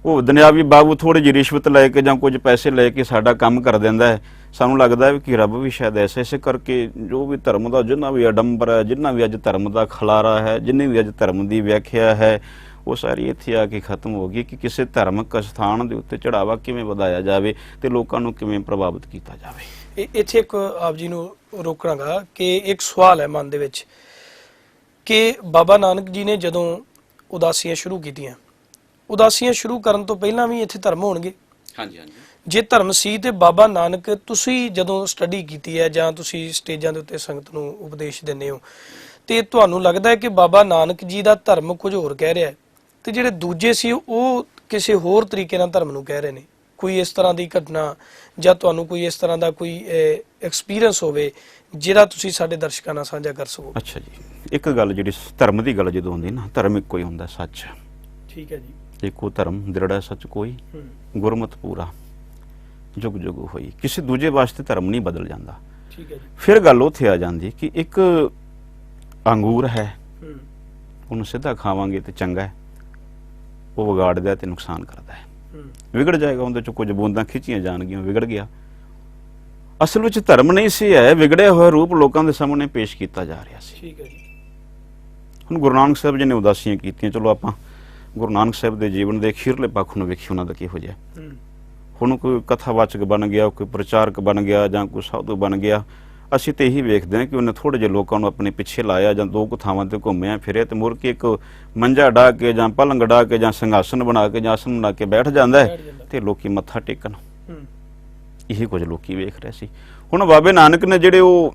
Speaker 3: ਉਹ ਦੁਨਿਆਵੀ ਬਾਬੂ ਥੋੜੀ ਜਿਹੀ ਰਿਸ਼ਵਤ ਲੈ ਕੇ ਜਾਂ ਕੁਝ ਪੈਸੇ ਲੈ ਕੇ ਸਾਡਾ ਕੰਮ ਕਰ ਦਿੰਦਾ ਹੈ। ਸਾਨੂੰ ਲੱਗਦਾ ਹੈ ਕਿ ਰੱਬ ਵੀ ਸ਼ਾਇਦ ਐਸੇ ਕਰਕੇ ਜੋ ਵੀ ਧਰਮ ਦਾ ਜਿੰਨਾ ਵੀ ਅਡੰਬਰ ਹੈ, ਜਿੰਨਾ ਵੀ ਅੱਜ ਧਰਮ ਦਾ ਖਲਾਰਾ ਹੈ, ਜਿੰਨੀ ਵੀ ਅੱਜ ਧਰਮ ਦੀ ਵਿਆਖਿਆ ਹੈ, ਉਹ ਸਾਰੀ ਇੱਥੇ ਆ ਕੇ ਖਤਮ ਹੋ ਗਈ ਕਿ ਕਿਸੇ ਧਾਰਮਿਕ ਸਥਾਨ ਦੇ ਉੱਤੇ ਚੜਾਵਾ ਕਿਵੇਂ ਵਧਾਇਆ ਜਾਵੇ ਤੇ ਲੋਕਾਂ ਨੂੰ ਕਿਵੇਂ ਪ੍ਰਭਾਵਿਤ ਕੀਤਾ ਜਾਵੇ।
Speaker 2: ਇੱਥੇ ਇੱਕ ਆਪ ਜੀ ਨੂੰ ਰੋਕਣਾਗਾ ਕਿ ਇੱਕ ਸਵਾਲ ਹੈ ਮਨ ਦੇ ਵਿੱਚ ਕਿ ਬਾਬਾ ਨਾਨਕ ਜੀ ਨੇ ਜਦੋਂ ਉਦਾਸੀਆਂ ਸ਼ੁਰੂ ਕੀਤੀਆਂ, ਉਦਾਸੀਆਂ ਸ਼ੁਰੂ ਕਰਨ ਤੋਂ ਪਹਿਲਾਂ ਵੀ ਇੱਥੇ ਧਰਮ ਹੋਣਗੇ।
Speaker 3: ਹਾਂਜੀ ਹਾਂਜੀ।
Speaker 2: ਜੇ ਧਰਮ ਸੀ ਤੇ ਬਾਬਾ ਨਾਨਕ, ਤੁਸੀਂ ਜਦੋਂ ਸਟੱਡੀ ਕੀਤੀ ਹੈ ਜਾਂ ਤੁਸੀਂ ਸਟੇਜਾਂ ਦੇ ਉੱਤੇ ਸੰਗਤ ਨੂੰ ਉਪਦੇਸ਼ ਦਿੰਦੇ ਹੋ, ਤੇ ਤੁਹਾਨੂੰ ਲੱਗਦਾ ਹੈ ਕਿ ਬਾਬਾ ਨਾਨਕ ਜੀ ਦਾ ਧਰਮ ਕੁਝ ਹੋਰ ਕਹਿ ਰਿਹਾ ਹੈ ਤੇ ਜਿਹੜੇ ਦੂਜੇ ਸੀ ਉਹ ਕਿਸੇ ਹੋਰ ਤਰੀਕੇ ਨਾਲ ਧਰਮ ਨੂੰ ਕਹਿ ਰਹੇ ਨੇ? ਕੋਈ ਇਸ ਤਰ੍ਹਾਂ ਦੀ ਘਟਨਾ ਜਾਂ ਤੁਹਾਨੂੰ ਕੋਈ ਇਸ ਤਰ੍ਹਾਂ ਦਾ ਕੋਈ ਐਕਸਪੀਰੀਅੰਸ ਹੋਵੇ ਜਿਹੜਾ ਤੁਸੀਂ ਸਾਡੇ ਦਰਸ਼ਕਾਂ ਨਾਲ ਸਾਂਝਾ ਕਰ ਸਕੋ? ਅੱਛਾ
Speaker 3: ਜੀ, ਇੱਕ ਗੱਲ ਜਿਹੜੀ ਧਰਮ ਦੀ ਗੱਲ ਜਦੋਂ ਹੁੰਦੀ ਨਾ, ਧਰਮ ਇੱਕੋ ਹੀ ਹੁੰਦਾ, ਸੱਚ।
Speaker 2: ਠੀਕ ਹੈ ਜੀ।
Speaker 3: ਇੱਕੋ ਧਰਮ ਦ੍ਰਿੜਾ ਸੱਚ ਕੋਈ, ਗੁਰਮਤਿ ਪੂਰਾ ਜੁਗ ਜੁਗ ਹੋਈ। ਕਿਸੇ ਦੂਜੇ ਵਾਸਤੇ ਧਰਮ ਨਹੀਂ ਬਦਲ ਜਾਂਦਾ।
Speaker 2: ਠੀਕ ਹੈ ਜੀ।
Speaker 3: ਫਿਰ ਗੱਲ ਉੱਥੇ ਆ ਜਾਂਦੀ ਕਿ ਇੱਕ ਅੰਗੂਰ ਹੈ, ਉਹਨੂੰ ਸਿੱਧਾ ਖਾਵਾਂਗੇ ਤੇ ਚੰਗਾ ਹੈ, ਉਹ ਵਿਗਾੜਦਾ ਤੇ ਨੁਕਸਾਨ ਕਰਦਾ ਹੈ, ਵਿਗੜ ਜਾਏਗਾ। ਉਹਦੇ ਚੋਂ ਕੁਝ ਬੂੰਦਾਂ ਖਿੱਚੀਆਂ ਜਾਣਗੀਆਂ, ਵਿਗੜ ਗਿਆ। ਅਸਲ ਵਿੱਚ ਧਰਮ ਨਹੀਂ ਸੀ, ਹੈ ਵਿਗੜਿਆ ਹੋਇਆ ਰੂਪ ਲੋਕਾਂ ਦੇ ਸਾਹਮਣੇ ਪੇਸ਼ ਕੀਤਾ ਜਾ ਰਿਹਾ ਸੀ।
Speaker 2: ਠੀਕ ਹੈ ਜੀ।
Speaker 3: ਹੁਣ ਗੁਰੂ ਨਾਨਕ ਸਾਹਿਬ ਜੀ ਨੇ ਉਦਾਸੀਆਂ ਕੀਤੀਆਂ, ਚਲੋ ਆਪਾਂ ਗੁਰੂ ਨਾਨਕ ਸਾਹਿਬ ਦੇ ਜੀਵਨ ਦੇ ਅਖੀਰਲੇ ਪੱਖ ਨੂੰ ਵੇਖੀ ਉਹਨਾਂ ਦਾ ਕਿਹੋ ਜਿਹਾ। ਹੁਣ ਕੋਈ ਕਥਾਵਾਚਕ ਬਣ ਗਿਆ, ਕੋਈ ਪ੍ਰਚਾਰਕ ਬਣ ਗਿਆ ਜਾਂ ਕੋਈ ਸਾਧੂ ਬਣ ਗਿਆ। ਅਸੀਂ ਤੇ ਇਹੀ ਵੇਖਦੇ ਹਾਂ ਕਿ ਉਹਨੇ ਥੋੜੇ ਜਿਹੇ ਲੋਕਾਂ ਨੂੰ ਆਪਣੇ ਪਿੱਛੇ ਲਾਇਆ ਜਾਂ ਦੋ ਕੁ ਥਾਵਾਂ ਤੇ ਘੁੰਮਿਆ ਫਿਰਿਆ ਤੇ ਮੁੜ ਕੇ ਇੱਕ ਮੰਜਾ ਡਾ ਕੇ ਜਾਂ ਪਲੰਗ ਡਾ ਕੇ ਜਾਂ ਸਿੰਘਾਸਨ ਬਣਾ ਕੇ ਜਾਂ ਆਸਨ ਬਣਾ ਕੇ ਬੈਠ ਜਾਂਦਾ ਹੈ ਤੇ ਲੋਕੀ ਮੱਥਾ ਟੇਕਣ। ਇਹੀ ਕੁਝ ਲੋਕੀ ਵੇਖ ਰਹੇ ਸੀ। ਹੁਣ ਬਾਬੇ ਨਾਨਕ ਨੇ ਜਿਹੜੇ ਉਹ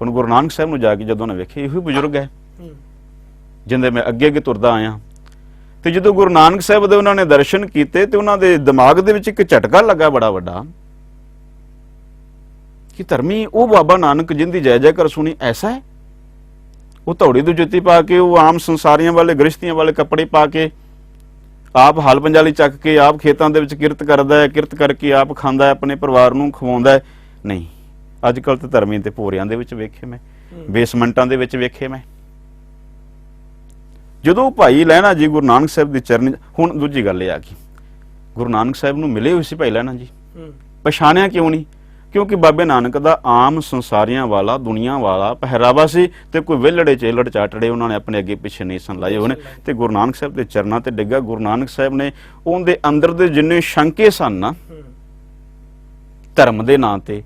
Speaker 3: ਹੁਣ ਗੁਰੂ ਨਾਨਕ ਸਾਹਿਬ ਨੂੰ ਜਾ ਕੇ ਜਦੋਂ ਉਹਨੇ ਵੇਖਿਆ ਇਹੋ ਬਜ਼ੁਰਗ ਹੈ ਜਿੰਦੇ ਮੈਂ ਅੱਗੇ ਅੱਗੇ ਤੁਰਦਾ ਆਇਆ, ਤੇ ਜਦੋਂ ਗੁਰੂ ਨਾਨਕ ਸਾਹਿਬ ਦੇ ਉਹਨਾਂ ਨੇ ਦਰਸ਼ਨ ਕੀਤੇ ਤੇ ਉਹਨਾਂ ਦੇ ਦਿਮਾਗ ਦੇ ਵਿੱਚ ਇੱਕ ਝਟਕਾ ਲੱਗਾ ਬੜਾ ਵੱਡਾ ਕਿ ਧਰਮੀ ਉਹ ਬਾਬਾ ਨਾਨਕ ਜਿੰਦੀ ਜੈ ਜੈਕਾਰ ਸੁਣੀ ਐਸਾ ਹੈ। ਉਹ ਧੌੜੀ ਦੀ ਜੁੱਤੀ ਪਾ ਕੇ, ਉਹ ਆਮ ਸੰਸਾਰੀਆਂ ਵਾਲੇ ਗ੍ਰਸਤੀਆਂ ਵਾਲੇ ਕੱਪੜੇ ਪਾ ਕੇ, ਆਪ ਹਲ ਪੰਜਾਲੀ ਚੱਕ ਕੇ ਆਪ ਖੇਤਾਂ ਦੇ ਵਿੱਚ ਕਿਰਤ ਕਰਦਾ ਹੈ, ਕਿਰਤ ਕਰਕੇ ਆਪ ਖਾਂਦਾ ਹੈ, ਆਪਣੇ ਪਰਿਵਾਰ ਨੂੰ ਖਵਾਉਂਦਾ ਹੈ। ਨਹੀਂ, ਅੱਜ ਕੱਲ ਤੇ ਧਰਮੀ ਤੇ ਭੋਰਿਆਂ ਦੇ ਵਿੱਚ ਵੇਖੇ ਮੈਂ, ਬੇਸਮੈਂਟਾਂ ਦੇ ਵਿੱਚ ਵੇਖੇ ਮੈਂ। ਜਦੋਂ ਭਾਈ ਲਹਿਣਾ ਜੀ ਗੁਰੂ ਨਾਨਕ ਸਾਹਿਬ ਦੀ ਚਰਨੀ, ਹੁਣ ਦੂਜੀ ਗੱਲ ਇਹ ਆ ਗਈ, ਗੁਰੂ ਨਾਨਕ ਸਾਹਿਬ ਨੂੰ ਮਿਲੇ ਹੋਏ ਸੀ ਭਾਈ ਲਹਿਣਾ ਜੀ, ਪਛਾਣਿਆ ਕਿਉਂ ਨਹੀਂ? ਕਿਉਂਕਿ ਬਾਬੇ ਨਾਨਕ ਦਾ ਆਮ ਸੰਸਾਰੀਆਂ ਵਾਲਾ ਦੁਨੀਆ ਵਾਲਾ ਪਹਿਰਾਵਾ ਸੀ ਤੇ ਕੋਈ ਵਿਹਲੜੇ ਚੇਲੜ ਚਾਟੜੇ ਉਹਨਾਂ ਨੇ ਆਪਣੇ ਅੱਗੇ ਪਿੱਛੇ ਨਹੀਂ ਸਨ ਲਾਏ ਹੋਣੇ, ਤੇ ਗੁਰੂ ਨਾਨਕ ਸਾਹਿਬ ਦੇ ਚਰਨਾਂ ਤੇ ਡਿੱਗਾ। ਗੁਰੂ ਨਾਨਕ ਸਾਹਿਬ ਨੇ ਉਹਦੇ ਅੰਦਰ ਦੇ ਜਿੰਨੇ ਸ਼ੰਕੇ ਸਨ ਨਾ ਧਰਮ ਦੇ ਨਾਂ ਤੇ,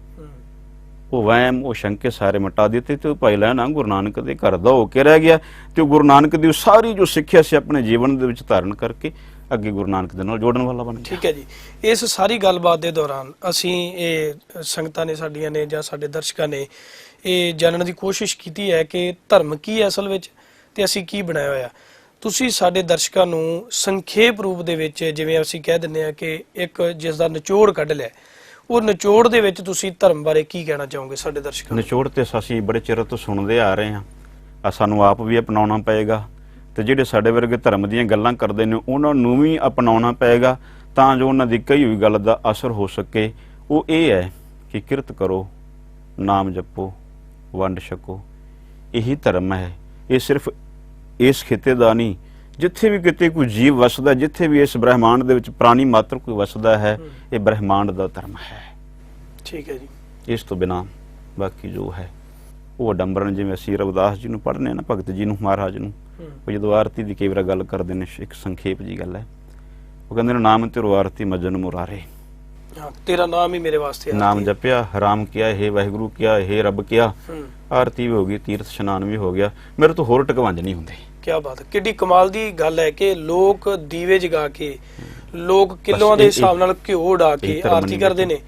Speaker 3: ਉਹ ਵਹਿਮ ਉਹ ਸ਼ੰਕੇ ਸਾਰੇ ਮਿਟਾ ਦਿੱਤੇ ਤੇ ਉਹ ਭਾਈ ਲਹਿਣਾ ਗੁਰੂ ਨਾਨਕ ਦੇ ਘਰ ਦਾ ਹੋ ਕੇ ਰਹਿ ਗਿਆ। ਤੇ ਉਹ ਗੁਰੂ ਨਾਨਕ ਦੀ ਸਾਰੀ ਜੋ ਸਿੱਖਿਆ ਸੀ ਆਪਣੇ ਜੀਵਨ ਦੇ ਵਿੱਚ ਧਾਰਨ ਕਰਕੇ ਅੱਗੇ ਗੁਰੂ ਨਾਨਕ ਦੇ ਨਾਲ ਜੋੜਨ ਵਾਲਾ ਬਣ ਗਿਆ।
Speaker 2: ਠੀਕ ਹੈ ਜੀ, ਇਸ ਸਾਰੀ ਗੱਲਬਾਤ ਦੇ ਦੌਰਾਨ ਅਸੀਂ ਇਹ ਸੰਗਤਾਂ ਨੇ ਸਾਡੀਆਂ ਨੇ ਜਾਂ ਸਾਡੇ ਦਰਸ਼ਕਾਂ ਨੇ ਇਹ ਜਾਣਨ ਦੀ ਕੋਸ਼ਿਸ਼ ਕੀਤੀ ਹੈ ਕਿ ਧਰਮ ਕੀ ਹੈ ਅਸਲ ਵਿੱਚ ਤੇ ਅਸੀਂ ਕੀ ਬਣਾਇਆ ਹੋਇਆ। ਤੁਸੀਂ ਸਾਡੇ ਦਰਸ਼ਕਾਂ ਨੂੰ ਸੰਖੇਪ ਰੂਪ ਦੇ ਵਿੱਚ, ਜਿਵੇਂ ਅਸੀਂ ਕਹਿ ਦਿੰਦੇ ਹਾਂ ਕਿ ਇੱਕ ਜਿਸ ਦਾ ਨਿਚੋੜ ਕੱਢ ਲਿਆ, ਉਹ ਨਿਚੋੜ ਦੇ ਵਿੱਚ ਤੁਸੀਂ ਧਰਮ ਬਾਰੇ ਕੀ ਕਹਿਣਾ ਚਾਹੋਗੇ ਸਾਡੇ ਦਰਸ਼ਕਾਂ ਨੂੰ?
Speaker 3: ਨਿਚੋੜ ਤੇ ਅਸੀਂ ਬੜੇ ਚਿਰ ਤੋਂ ਸੁਣਦੇ ਆ ਰਹੇ ਹਾਂ, ਸਾਨੂੰ ਆਪ ਵੀ ਅਪਣਾਉਣਾ ਪਏਗਾ ਤੇ ਜਿਹੜੇ ਸਾਡੇ ਵਰਗੇ ਧਰਮ ਦੀਆਂ ਗੱਲਾਂ ਕਰਦੇ ਨੇ ਉਹਨਾਂ ਨੂੰ ਵੀ ਅਪਣਾਉਣਾ ਪਏਗਾ ਤਾਂ ਜੋ ਉਹਨਾਂ ਦੀ ਕਹੀ ਹੋਈ ਗੱਲ ਦਾ ਅਸਰ ਹੋ ਸਕੇ। ਉਹ ਇਹ ਹੈ ਕਿ ਕਿਰਤ ਕਰੋ, ਨਾਮ ਜਪੋ, ਵੰਡ ਛਕੋ, ਇਹੀ ਧਰਮ ਹੈ। ਇਹ ਸਿਰਫ ਇਸ ਖਿੱਤੇ ਦਾ ਨਹੀਂ, ਜਿੱਥੇ ਵੀ ਕਿਤੇ ਕੋਈ ਜੀਵ ਵਸਦਾ, ਜਿੱਥੇ ਵੀ ਇਸ ਬ੍ਰਹਿਮੰਡ ਦੇ ਵਿੱਚ ਪ੍ਰਾਣੀ ਮਾਤਰ ਕੋਈ ਵਸਦਾ ਹੈ, ਇਹ ਬ੍ਰਹਿਮੰਡ ਦਾ ਧਰਮ ਹੈ।
Speaker 2: ਠੀਕ ਹੈ ਜੀ।
Speaker 3: ਇਸ ਤੋਂ ਬਿਨਾਂ ਬਾਕੀ ਜੋ ਹੈ ਉਹ ਅਡੰਬਰਨ, ਜਿਵੇਂ ਅਸੀਂ ਰਵਿਦਾਸ ਜੀ ਨੂੰ ਪੜ੍ਹਨੇ ਨਾ, ਭਗਤ ਜੀ ਨੂੰ, ਮਹਾਰਾਜ ਨੂੰ, ਉਹ ਜਦੋਂ ਆਰਤੀ ਦੀ ਕਈ ਵਾਰ ਗੱਲ ਕਰਦੇ ਨੇ, ਇੱਕ ਸੰਖੇਪ ਜੀ ਗੱਲ ਹੈ, ਉਹ ਕਹਿੰਦੇ ਨੇ ਨਾਮ ਤੇਰੋ ਆਰਤੀ ਮਜਨ ਮੁਰਾਰੇ,
Speaker 2: ਤੇਰਾ ਨਾਮ ਹੀ ਮੇਰੇ ਵਾਸਤੇ
Speaker 3: ਨਾਮ ਜਪਿਆ, ਹਰਾਮ ਕਿਆ, ਹੇ ਵਾਹਿਗੁਰੂ ਕਿਆ, ਹੇ ਰੱਬ ਕਿਆ, ਆਰਤੀ ਵੀ ਹੋ ਗਈ, ਤੀਰਥ ਇਸ਼ਨਾਨ ਵੀ ਹੋ ਗਿਆ, ਮੇਰੇ ਤੋਂ ਹੋਰ ਟਕਵੰਜ ਨਹੀਂ ਹੁੰਦੇ।
Speaker 2: ਕਿਆ ਬਾਤ ਹੈ, ਕਿੱਡੀ ਕਮਾਲ ਦੀ ਗੱਲ ਹੈ ਕਿ ਲੋਕ ਦੀਵੇ ਜਗਾ ਕੇ, ਲੋਕ ਕਿਲੋਆਂ ਦੇ ਹਿਸਾਬ ਨਾਲ ਘਿਓ ਉਡਾ ਕੇ ਆਰਤੀ ਕਰਦੇ ਨੇ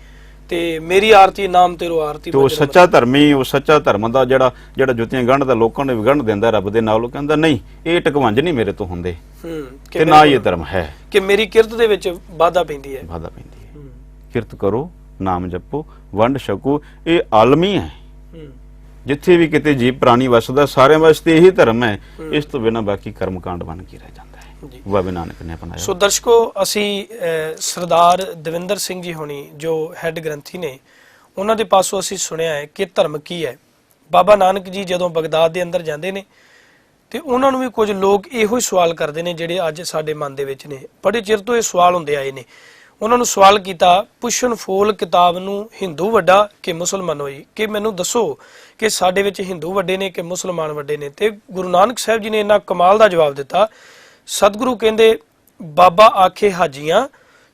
Speaker 2: ਤੇ ਮੇਰੀ ਆਰਤੀ ਨਾਮ ਤੇਰੋ ਆਰਤੀ।
Speaker 3: ਉਹ ਸੱਚਾ ਧਰਮੀ, ਉਹ ਸੱਚਾ ਧਰਮ ਦਾ ਜਿਹੜਾ ਜੁੱਤੀਆਂ ਗੰਢਦਾ ਲੋਕਾਂ ਨੂੰ ਵੀ ਗੰਢ ਦਿੰਦਾ ਰੱਬ ਦੇ ਨਾਲ, ਉਹ ਕਹਿੰਦਾ ਨਹੀਂ ਇਹ ਟਕਵੰਜ ਨਹੀਂ ਮੇਰੇ ਤੋਂ ਹੁੰਦੇ ਤੇ ਨਾ ਇਹ ਧਰਮ ਹੈ
Speaker 2: ਕਿ ਮੇਰੀ ਕਿਰਤ ਦੇ ਵਿੱਚ ਵਾਧਾ ਪੈਂਦੀ ਹੈ।
Speaker 3: ਵਾਧਾ ਪੈਂਦੀ ਹੈ। ਕਿਰਤ ਕਰੋ, ਨਾਮ ਜਪੋ, ਵੰਡ ਛਕੋ, ਇਹ ਆਲਮੀ ਹੈ। ਜਿੱਥੇ ਵੀ ਕਿਤੇ ਜੀਵ ਪ੍ਰਾਣੀ ਵਸਦਾ ਸਾਰਿਆਂ ਵਾਸਤੇ ਇਹੀ ਧਰਮ ਹੈ। ਇਸ ਤੋਂ ਬਿਨਾਂ ਬਾਕੀ ਕਰਮਕਾਂਡ ਬਣ ਕੇ ਰਹਿ ਜਾਂਦਾ ਹੈ। ਬਾਬੇ ਨਾਨਕ ਨੇ ਅਪਣਾਇਆ।
Speaker 2: ਸੋ ਦਰਸ਼ਕੋ, ਅਸੀਂ ਸਰਦਾਰ ਦਵਿੰਦਰ ਸਿੰਘ ਜੀ ਹੋਣੀ ਜੋ ਹੈੱਡ ਗ੍ਰੰਥੀ ਨੇ, ਉਹਨਾਂ ਦੇ ਪਾਸੋਂ ਅਸੀਂ ਸੁਣਿਆ ਹੈ ਕਿ ਧਰਮ ਕੀ ਹੈ। ਬਾਬਾ ਨਾਨਕ ਜੀ ਜਦੋਂ ਬਗਦਾਦ ਦੇ ਅੰਦਰ ਜਾਂਦੇ ਨੇ ਤੇ ਉਹਨਾਂ ਨੂੰ ਵੀ ਕੁਝ ਲੋਕ ਇਹੋ ਹੀ ਸਵਾਲ ਕਰਦੇ ਨੇ ਜਿਹੜੇ ਅੱਜ ਸਾਡੇ ਮਨ ਦੇ ਵਿੱਚ ਨੇ। ਬੜੇ ਚਿਰ ਤੋਂ ਇਹ ਸਵਾਲ ਹੁੰਦੇ ਆਏ ਨੇ। ਉਹਨਾਂ ਨੂੰ ਸਵਾਲ ਕੀਤਾ, ਪੁੱਛਣ ਫੋਲ ਕਿਤਾਬ ਨੂੰ ਹਿੰਦੂ ਵੱਡਾ ਕਿ ਮੁਸਲਮਾਨ ਹੋਈ, ਕਿ ਮੈਨੂੰ ਦੱਸੋ ਕਿ ਸਾਡੇ ਵਿੱਚ ਹਿੰਦੂ ਵੱਡੇ ਨੇ ਕਿ ਮੁਸਲਮਾਨ ਵੱਡੇ ਨੇ। ਤੇ ਗੁਰੂ ਨਾਨਕ ਸਾਹਿਬ ਜੀ ਨੇ ਇੰਨਾ ਕਮਾਲ ਦਾ ਜਵਾਬ ਦਿੱਤਾ। ਸਤਿਗੁਰੂ ਕਹਿੰਦੇ, ਬਾਬਾ ਆਖੇ ਹਾਜੀਆਂ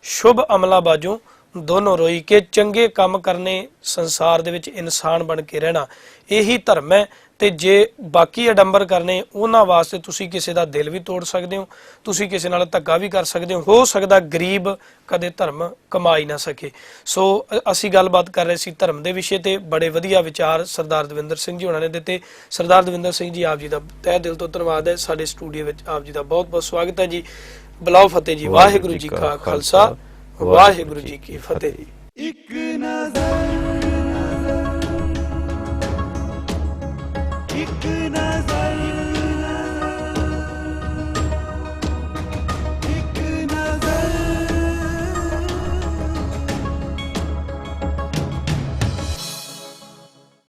Speaker 2: ਸ਼ੁਭ ਅਮਲਾ ਬਾਜੋਂ ਦੋਨੋਂ ਰੋਈ, ਕਿ ਚੰਗੇ ਕੰਮ ਕਰਨੇ, ਸੰਸਾਰ ਦੇ ਵਿੱਚ ਇਨਸਾਨ ਬਣ ਕੇ ਰਹਿਣਾ, ਇਹੀ ਧਰਮ ਹੈ। ਤੇ ਜੇ ਬਾਕੀ ਅਡੰਬਰ ਕਰਨੇ, ਉਹਨਾਂ ਵਾਸਤੇ ਤੁਸੀਂ ਕਿਸੇ ਦਾ ਦਿਲ ਵੀ ਤੋੜ ਸਕਦੇ ਹੋ, ਤੁਸੀਂ ਕਿਸੇ ਨਾਲ ਧੱਕਾ ਵੀ ਕਰ ਸਕਦੇ ਹੋ ਸਕਦਾ ਗਰੀਬ ਕਦੇ ਧਰਮ ਕਮਾ ਹੀ ਨਾ ਸਕੇ। ਸੋ ਅਸੀਂ ਗੱਲਬਾਤ ਕਰ ਰਹੇ ਸੀ ਧਰਮ ਦੇ ਵਿਸ਼ੇ ਤੇ। ਬੜੇ ਵਧੀਆ ਵਿਚਾਰ ਸਰਦਾਰ ਦਵਿੰਦਰ ਸਿੰਘ ਜੀ ਹੋਣਾ ਨੇ ਦਿੱਤੇ। ਸਰਦਾਰ ਦਵਿੰਦਰ ਸਿੰਘ ਜੀ, ਆਪ ਜੀ ਦਾ ਤਹਿ ਦਿਲ ਤੋਂ ਧੰਨਵਾਦ ਹੈ। ਸਾਡੇ ਸਟੂਡੀਓ ਵਿੱਚ ਆਪ ਜੀ ਦਾ ਬਹੁਤ ਬਹੁਤ ਸਵਾਗਤ ਹੈ ਜੀ। ਬੁਲਾਓ ਫਤਿਹ ਜੀ। ਵਾਹਿਗੁਰੂ ਜੀ ਕਾ ਖਾਲਸਾ, ਵਾਹਿਗੁਰੂ ਜੀ ਕੀ ਫਤਿਹ ਜੀ।
Speaker 1: ਇੱਕ ਨਜ਼ਰ